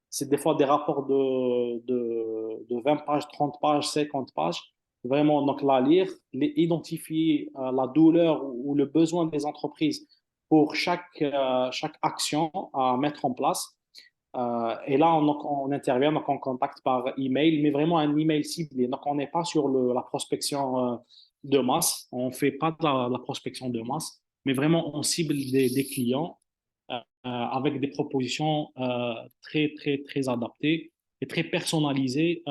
C'est des fois des rapports de 20 pages, 30 pages, 50 pages. Vraiment, donc la lire, identifier la douleur ou le besoin des entreprises pour chaque action à mettre en place. Et là, on intervient, donc on contacte par email, mais vraiment un email ciblé. Donc, on n'est pas sur la prospection de masse, on ne fait pas de la prospection de masse, mais vraiment on cible des clients avec des propositions très, très, très adaptées et très personnalisées.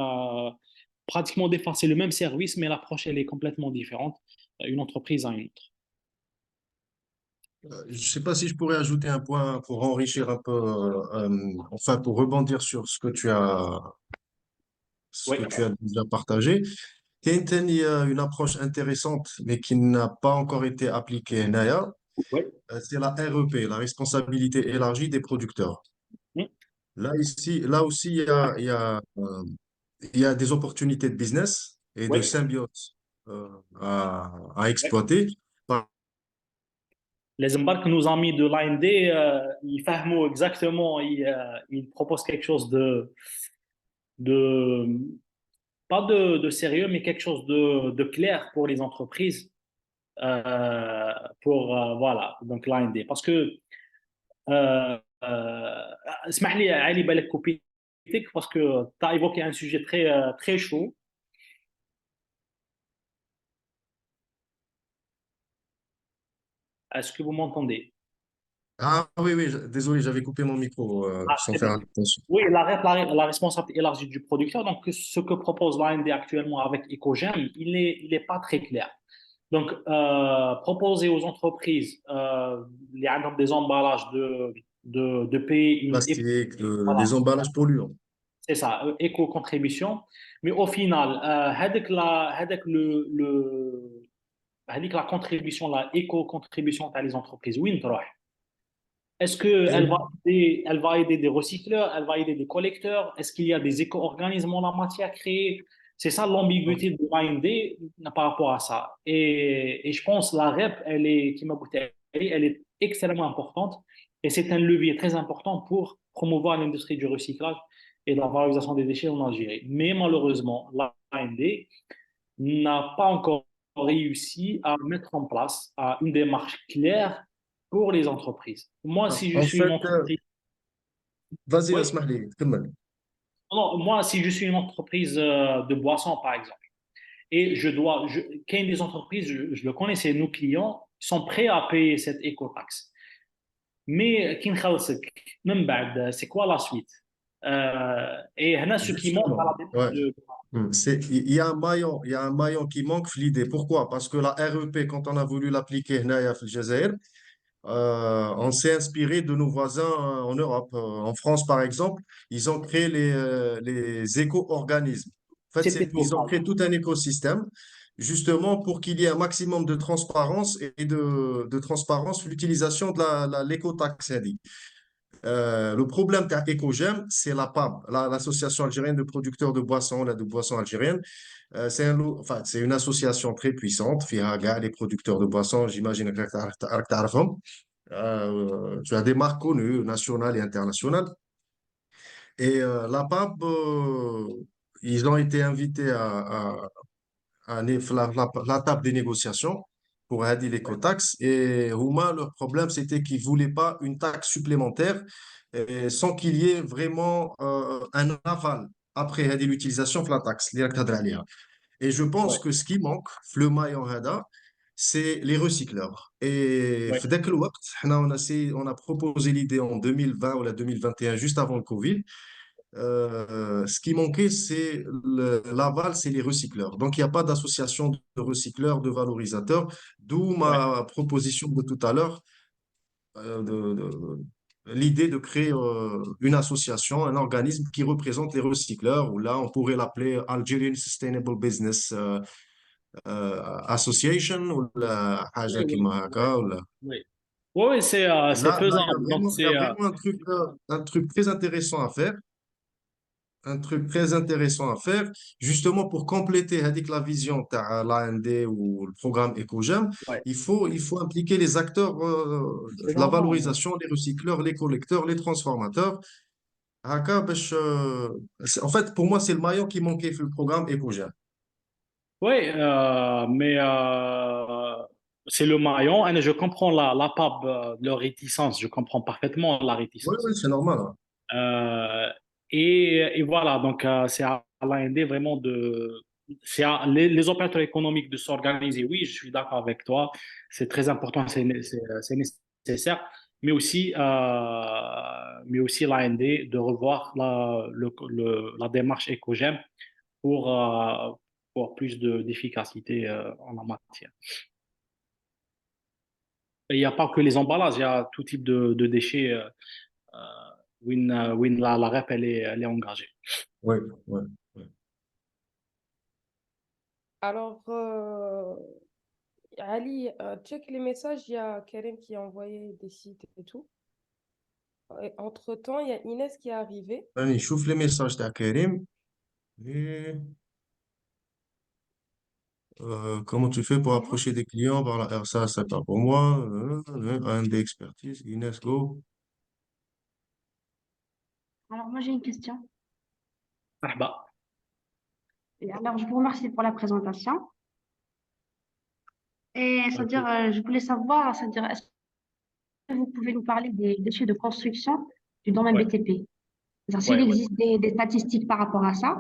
Pratiquement des fois, c'est le même service, mais l'approche, elle est complètement différente, une entreprise à une autre. Je ne sais pas si je pourrais ajouter un point pour enrichir un peu, enfin pour rebondir sur ce Oui, que tu as déjà partagé. Il y a une approche intéressante, mais qui n'a pas encore été appliquée, Naya. oui. C'est la REP, la responsabilité élargie des producteurs. Mm. Là aussi, il y a des opportunités de business et de Oui, symbiose à exploiter. Par- les embarques nous ont mis de l'AMD, ils fahmou exactement, ils proposent quelque chose de pas de sérieux, mais quelque chose de clair pour les entreprises, pour, voilà, donc l'AMD. Parce que, اسمح لي علي بالك كوبيتك parce que tu as évoqué un sujet très, très chaud. Est-ce que vous m'entendez? Ah oui, oui, désolé, j'avais coupé mon micro Ah, sans très faire bien. attention. Oui, la responsabilité élargie du producteur. Donc, ce que propose l'AMD actuellement avec Ecogen, il est pas très clair. Donc, proposer aux entreprises les des emballages de payer une Plastique, voilà, des emballages polluants. c'est ça, éco-contribution. Mais au final, هذيك la contribution, la éco-contribution à les entreprises, oui, est-ce qu'elle va aider des recycleurs, elle va aider des collecteurs? Est-ce qu'il y a des éco-organismes en la matière créés? C'est ça l'ambiguïté de l'AMD par rapport à ça. Et je pense que la REP, qui m'a goûté, elle est extrêmement importante et c'est un levier très important pour promouvoir l'industrie du recyclage et de la valorisation des déchets en Algérie. Mais malheureusement, l'AMD n'a pas encore réussi à mettre en place une démarche claire pour les entreprises. Moi, si je En suis une fait, entreprise, vas-y, oui, اسمح لي كمل. non, moi, si je suis une entreprise de boissons, par exemple, et quand des entreprises, je le connais, c'est nos clients, sont prêts à payer cette éco-taxe. Mais qui même بعد, c'est quoi la suite? Et هنا, ce qui manque à Justement, la démarche ouais. Il y a un maillon, il y a un maillon qui manque في l'idée. Pourquoi? Parce que la REP, quand on a voulu l'appliquer هنايا في الجزائر, On s'est inspiré de nos voisins en Europe. En France, par exemple, ils ont créé les éco-organismes. En fait, C'était ils ont normal. créé tout un écosystème justement pour qu'il y ait un maximum de transparence et de transparence sur l'utilisation de l'écotaxe. Le problème qu'a Ecogem, c'est la PAB, l'Association algérienne de producteurs de boissons, de boissons algériennes. Enfin, c'est une association très puissante. فيها كاع les producteurs de boissons, j'imagine que راك تعرفهم. Tu as des marques connues, nationales et internationales. Et la PAB, ils ont été invités la table des négociations pour aider l'écotaxe. Et Houma, leur problème, c'était qu'ils ne voulaient pas une taxe supplémentaire sans qu'il y ait vraiment un aval après l'utilisation de la taxe. اللي راك تهضر عليها. Et je pense Ouais, que ce qui manque, le maillon hada, c'est les recycleurs. Et ouais, في ذاك الوقت, on a proposé l'idée en 2020 ou la 2021, juste avant le Covid. Ce qui manquait, c'est l'aval, c'est les recycleurs. Donc, il n'y a pas d'association de recycleurs, de valorisateurs, d'où ouais, ma proposition de tout à l'heure, l'idée de créer une association, un organisme qui représente les recycleurs, ou là, on pourrait l'appeler Algerian Sustainable Business Association, ou la ouais, حاجة ouais, كيما ouais, هكا, ou ouais. Ouais, ouais, c'est là, faisable. Donc, il y a c'est, vraiment un truc très intéressant à faire. Un truc très intéressant à faire, justement pour compléter avec la vision de l'AND ou le programme EcoGem, ouais, il faut impliquer les acteurs c'est de la normal. Ouais. valorisation, les recycleurs, les collecteurs, les transformateurs. هكا en fait, pour moi, c'est le maillon qui manquait dans le programme EcoGem. Ouais, mais c'est le maillon. Et je comprends la PAB, leur réticence. Je comprends parfaitement la Oui, réticence. oui, c'est normal, hein. Euh, et voilà, donc c'est à l'AND vraiment de. C'est à les opérateurs économiques de s'organiser. Oui, je suis d'accord avec toi. C'est très important, c'est nécessaire. Mais aussi l'AND de revoir la démarche écogène pour, pour plus d'efficacité en la matière. Et il n'y a pas que les emballages, il y a tout type de déchets euh, où la REP elle est engagée. Oui, oui, oui. Alors, Ali, check les messages, il y a Karim qui a envoyé des sites et tout. Et entre-temps, il y a Inès qui est arrivée. Allez, chauffe les messages de Karim. Et, comment tu fais pour Bonjour. approcher des clients par la RSA, ça pas pour moi. AND expertise, Inès, go. Alors, moi, j'ai une question. مرحبا. Et alors, je vous remercie pour la présentation. Et c'est-à-dire, je voulais savoir, c'est-à-dire, est-ce que vous pouvez nous parler des déchets de construction du domaine Ouais, BTP? C'est-à-dire, s'il ouais, ouais, existe des statistiques par rapport à ça.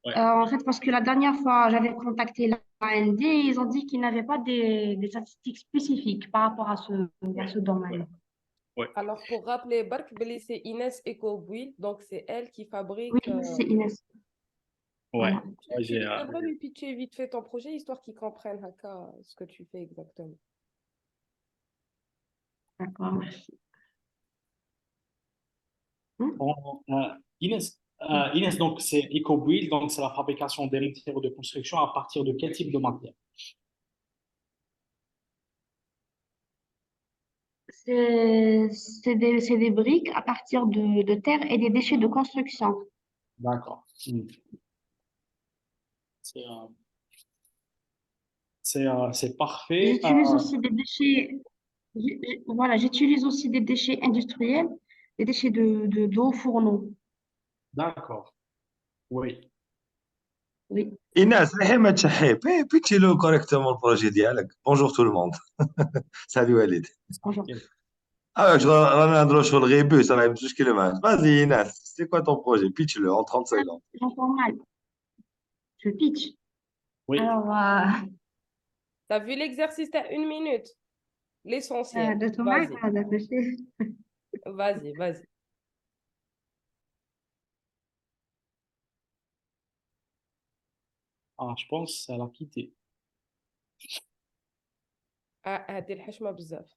ouais, En fait, parce que la dernière fois, j'avais contacté l'AND, ils ont dit qu'ils n'avaient pas des statistiques spécifiques par rapport à ouais, ce ouais, domaine. ouais, Alors, pour rappeler, Bark Beli, c'est Inès EcoBuild, donc c'est elle qui Oui, fabrique. c'est Inès. ouais. Voilà. Ouais, Tu devrais lui pitcher vite fait ton projet, histoire qu'il comprenne Haka, ce que tu fais exactement. D'accord, merci. Hmm. Inès, donc c'est EcoBuild, donc c'est la fabrication des matériaux de construction à partir de quel type de matière? C'est des briques à partir de terre et des déchets de construction. D'accord. C'est c'est parfait. J'utilise aussi des déchets, voilà, j'utilise aussi des déchets industriels, des déchets de hauts fourneaux. D'accord. Oui. Oui, Inès, رحمة شحيب pitchez le correctement le projet ديالك. Bonjour tout le monde. Salut Walid. bonjour. Je رانا نهضروا شغل غيبوس راه بزوج كلمات. Vas-y Inès, c'est quoi ton projet? Pitch-le en 30 Ah, secondes. j'entends mal. Je pitch. Oui. Alors, T'as vu l'exercice, t'as 1 minute. L'essentiel. de tomate, Vas-y, d'attacher. vas-y, vas-y. Ah, je pense qu'elle a quitté. Ah, هذه الحشمة بزاف.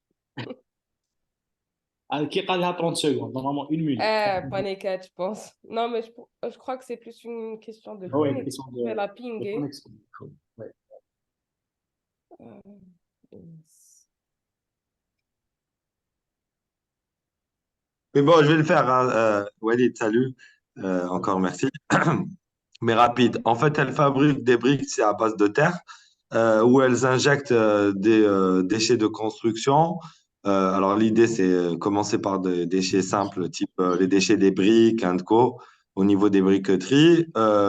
Qui قال لها 30 secondes, normalement 1 minute. Paniquette, je pense. Non, mais je crois que c'est plus une question de Oui, une connexion. question Elle a de pingé. connexion. Ouais. Mais bon, je vais le faire, hein. Walid, salut. Encore merci. Mais rapide. En fait, elles fabriquent des briques, c'est à base de terre, où elles injectent des déchets de construction. Alors, l'idée, c'est commencer par des déchets simples, type les déchets des briques, co, au niveau des briqueteries.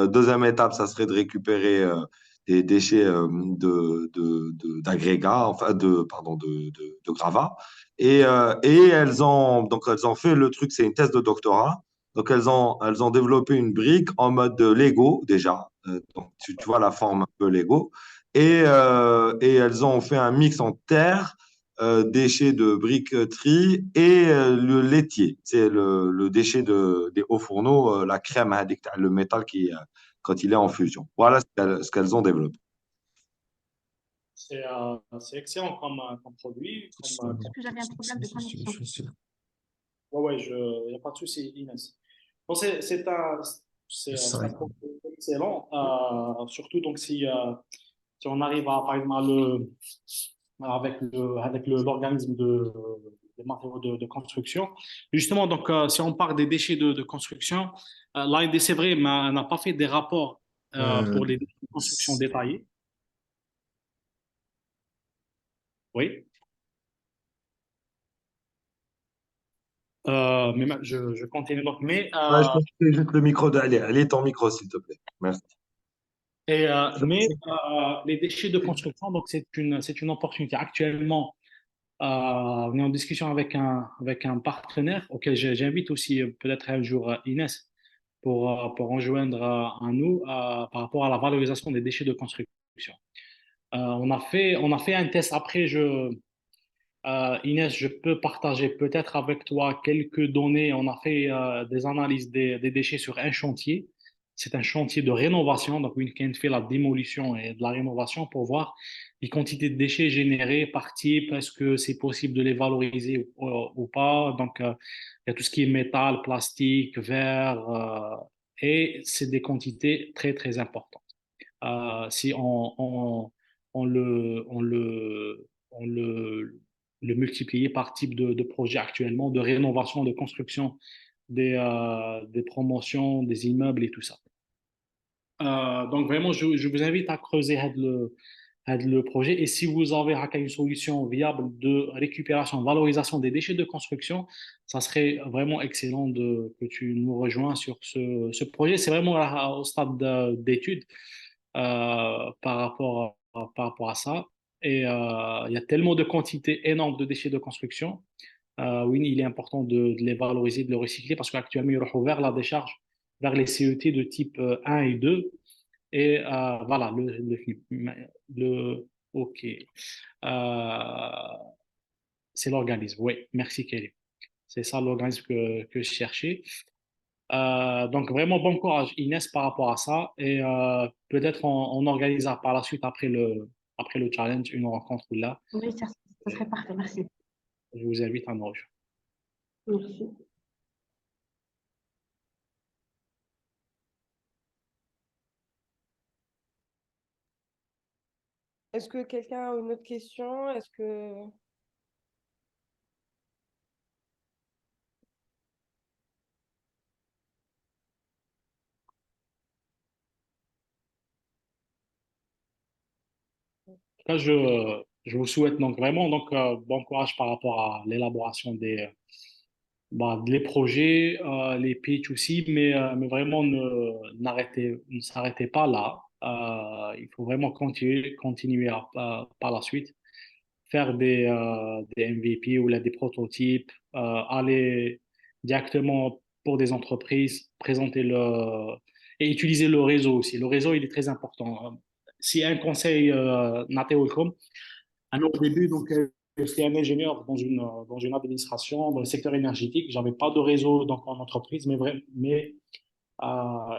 Deuxième étape, ça serait de récupérer des déchets d'agrégats, enfin, pardon, de gravats. Et elles ont fait le truc, c'est une thèse de doctorat. Donc, elles ont développé une brique en mode Lego déjà. Donc, tu vois la forme un peu Lego. Et elles ont fait un mix en terre, déchets de briqueterie et le laitier. C'est le déchet des hauts fourneaux, la crème, hein, le métal quand il est en fusion. Voilà ce qu'elles ont développé. C'est excellent comme produit. Parce que j'avais un problème de connexion. Ouais, il n'y a pas de souci, Inès. Bon, c'est un produit excellent, surtout donc si on arrive à, par exemple, avec l'organisme des matériaux de construction. Justement, donc, si on parle des déchets de construction, l'AND, c'est vrai, mais n'a pas fait des rapports pour les déchets de construction détaillés. Oui. Mais je continue donc. Ouais, je pense que c'est juste le micro d'Ali. Allez, ton micro, s'il te plaît. Merci. Les déchets de construction, donc c'est une opportunité. Actuellement, on est en discussion avec un partenaire auquel j'invite aussi peut-être un jour Inès pour rejoindre à nous par rapport à la valorisation des déchets de construction. On a fait un test. Après, Inès, je peux partager peut-être avec toi quelques données. On a fait des analyses des déchets sur un chantier. C'est un chantier de rénovation. Donc, week-end fait la démolition et de la rénovation pour voir les quantités de déchets générés par type. Est-ce que c'est possible de les valoriser ou pas? Donc, il y a tout ce qui est métal, plastique, verre, et c'est des quantités très, très importantes. Si on le multiplier par type de projet actuellement, de rénovation, de construction des promotions, des immeubles et tout ça. Donc vraiment, je vous invite à creuser le projet. Et si vous avez une solution viable de récupération, valorisation des déchets de construction, ça serait vraiment excellent que tu nous rejoins sur ce projet. C'est vraiment au stade d'étude par rapport à ça. Et il y a tellement de quantités énormes de déchets de construction. Oui, il est important de les valoriser, de les recycler parce qu'actuellement, ils sont vers la décharge, vers les CET de type 1 et 2. Et voilà, OK. C'est l'organisme. Oui, merci Kelly. C'est ça l'organisme que je cherchais. Donc vraiment bon courage Inès par rapport à ça et peut-être on organisera par la suite après le challenge une rencontre là. Oui, ça serait parfait. Merci. Je vous invite à nous rejoindre. Merci. Est-ce que quelqu'un a une autre question? Est-ce que... Là, je vous souhaite donc vraiment donc, bon courage par rapport à l'élaboration des projets, les pitchs aussi, mais vraiment ne s'arrêtez pas là. Il faut vraiment continuer par la suite, faire des MVP ou là, des prototypes, aller directement pour des entreprises, présenter et utiliser le réseau aussi. Le réseau, il est très important. Si un conseil, Nathéo, au début, donc, j'étais un ingénieur dans une administration, dans le secteur énergétique. Je n'avais pas de réseau donc, en entreprise, mais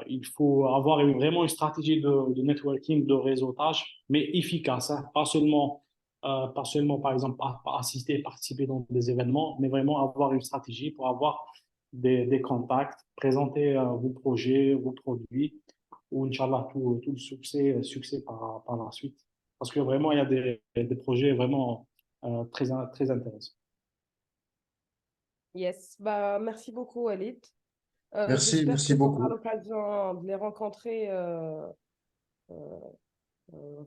il faut avoir vraiment une stratégie de networking, de réseautage, mais efficace, hein. Pas seulement pas seulement, par exemple, assister et participer dans des événements, mais vraiment avoir une stratégie pour avoir des contacts, présenter vos projets, vos produits, ou Inch'Allah, tout le succès par la suite. Parce que vraiment, il y a des projets vraiment très intéressants. Yes, bah, merci beaucoup, Walid. Merci, J'espère merci que tu auras beaucoup. l'occasion de les rencontrer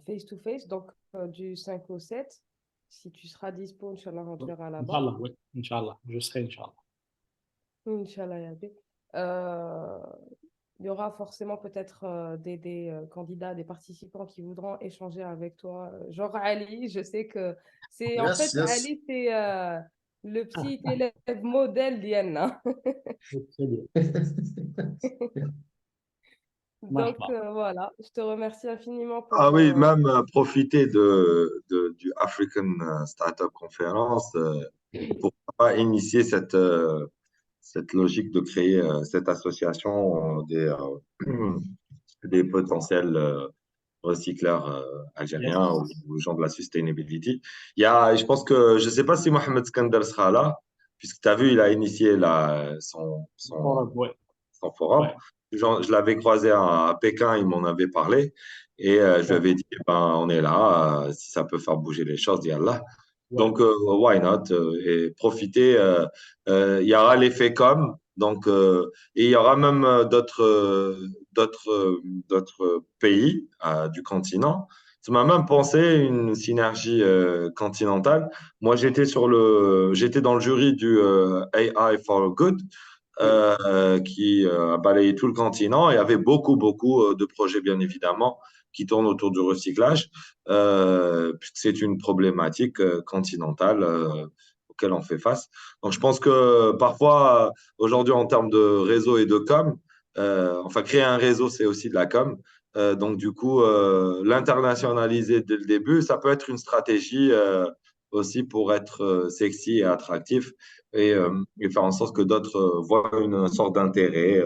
face to face, donc du 5 au 7. Si tu seras dispo, Inch'Allah, on te verra là-bas. Inch'Allah, oui, Inch'Allah, je serai Inch'Allah. Inch'Allah, ya Rabbi. Il y aura forcément peut-être des candidats, des participants qui voudront échanger avec toi. Genre Ali, je sais que c'est en Yes, fait yes. Ali, c'est le petit élève modèle d'Ienna. Très bien. Donc Marhaba. voilà, je te remercie infiniment Ah pour. oui, même profiter du African Startup Conference pour pas initier cette logique de créer cette association des potentiels recycleurs Yes. algériens ou gens de la sustainability. Je pense que, je ne sais pas si Mohamed Skandar sera là, puisque tu as vu, il a initié Ouais, son forum. ouais, Je l'avais croisé à Pékin, il m'en avait parlé. Et je lui ouais, avais dit, ben, on est là, si ça peut faire bouger les choses, là. ouais. Donc, why not? Et profiter. Il y aura l'effet com. Donc, et il y aura même d'autres pays du continent. Ça m'a même pensé une synergie continentale. Moi, j'étais dans le jury du AI for Good qui a balayé tout le continent. Il y avait beaucoup de projets, bien évidemment, qui tournent autour du recyclage, puisque c'est une problématique continentale auquel on fait face. Donc, je pense que parfois, aujourd'hui, en termes de réseau et de com, enfin, créer un réseau, c'est aussi de la com. Donc, du coup, l'internationaliser dès le début, ça peut être une stratégie aussi pour être sexy et attractif et faire en sorte que d'autres voient une sorte d'intérêt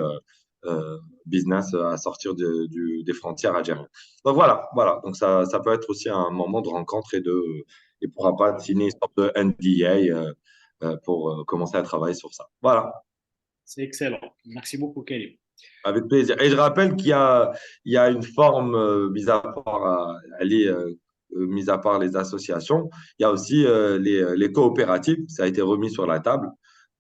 business à sortir des frontières algériennes. Donc voilà. Donc ça peut être aussi un moment de rencontre et pourra pas signer une sorte de NDA pour commencer à travailler sur ça. Voilà, C'est excellent. Merci beaucoup, Kelly. avec plaisir. Et je rappelle il y a une forme, mis à part, mis à part les associations, il y a aussi les coopératives. Ça a été remis sur la table.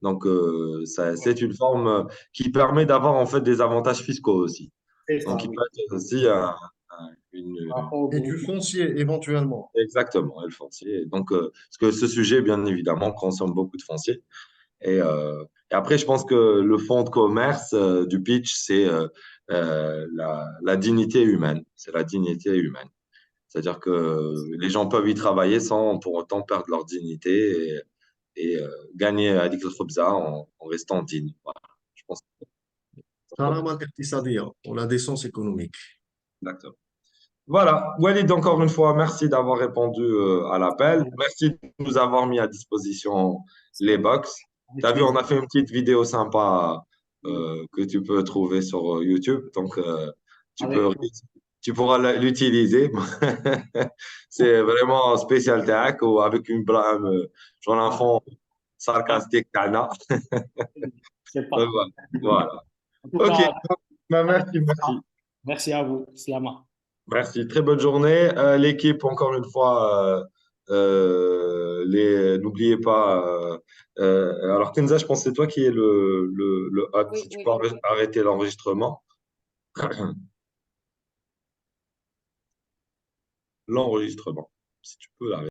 Donc, Ouais. c'est une forme qui permet d'avoir en fait des avantages fiscaux aussi. C'est Donc, ça, il oui. peut être aussi Par une. rapport au Et du groupe. foncier, éventuellement. Exactement, le foncier. Donc, parce que ce sujet, bien évidemment, consomme beaucoup de foncier. Et après, je pense que le fond de commerce du pitch, c'est la dignité humaine. C'est la dignité humaine. C'est-à-dire que les gens peuvent y travailler sans pour autant perdre leur dignité et gagner à l'Iqtibza en restant digne. Voilà. Je pense que c'est Salam al-iqtisadiyya, pour la décence économique. exactement. Voilà. Walid, encore une fois, merci d'avoir répondu à l'appel. Merci de nous avoir mis à disposition les box. Tu Avec as vu, on plaisir. a fait une petite vidéo sympa que tu peux trouver sur YouTube. Donc, tu peux, Avec, tu pourras l'utiliser. C'est vraiment un spécial tag ou avec une blâme, genre un fond sarcastique. Kana. c'est parfait. Voilà. En tout OK. cas, Ben, merci. merci à vous, Slama. Merci, très bonne journée. L'équipe, encore une fois, n'oubliez pas. Alors, Kenza, je pense que c'est toi qui es le hôte. Oui, Si tu oui. peux arrêter l'enregistrement. L'enregistrement. Si tu peux l'arrêter.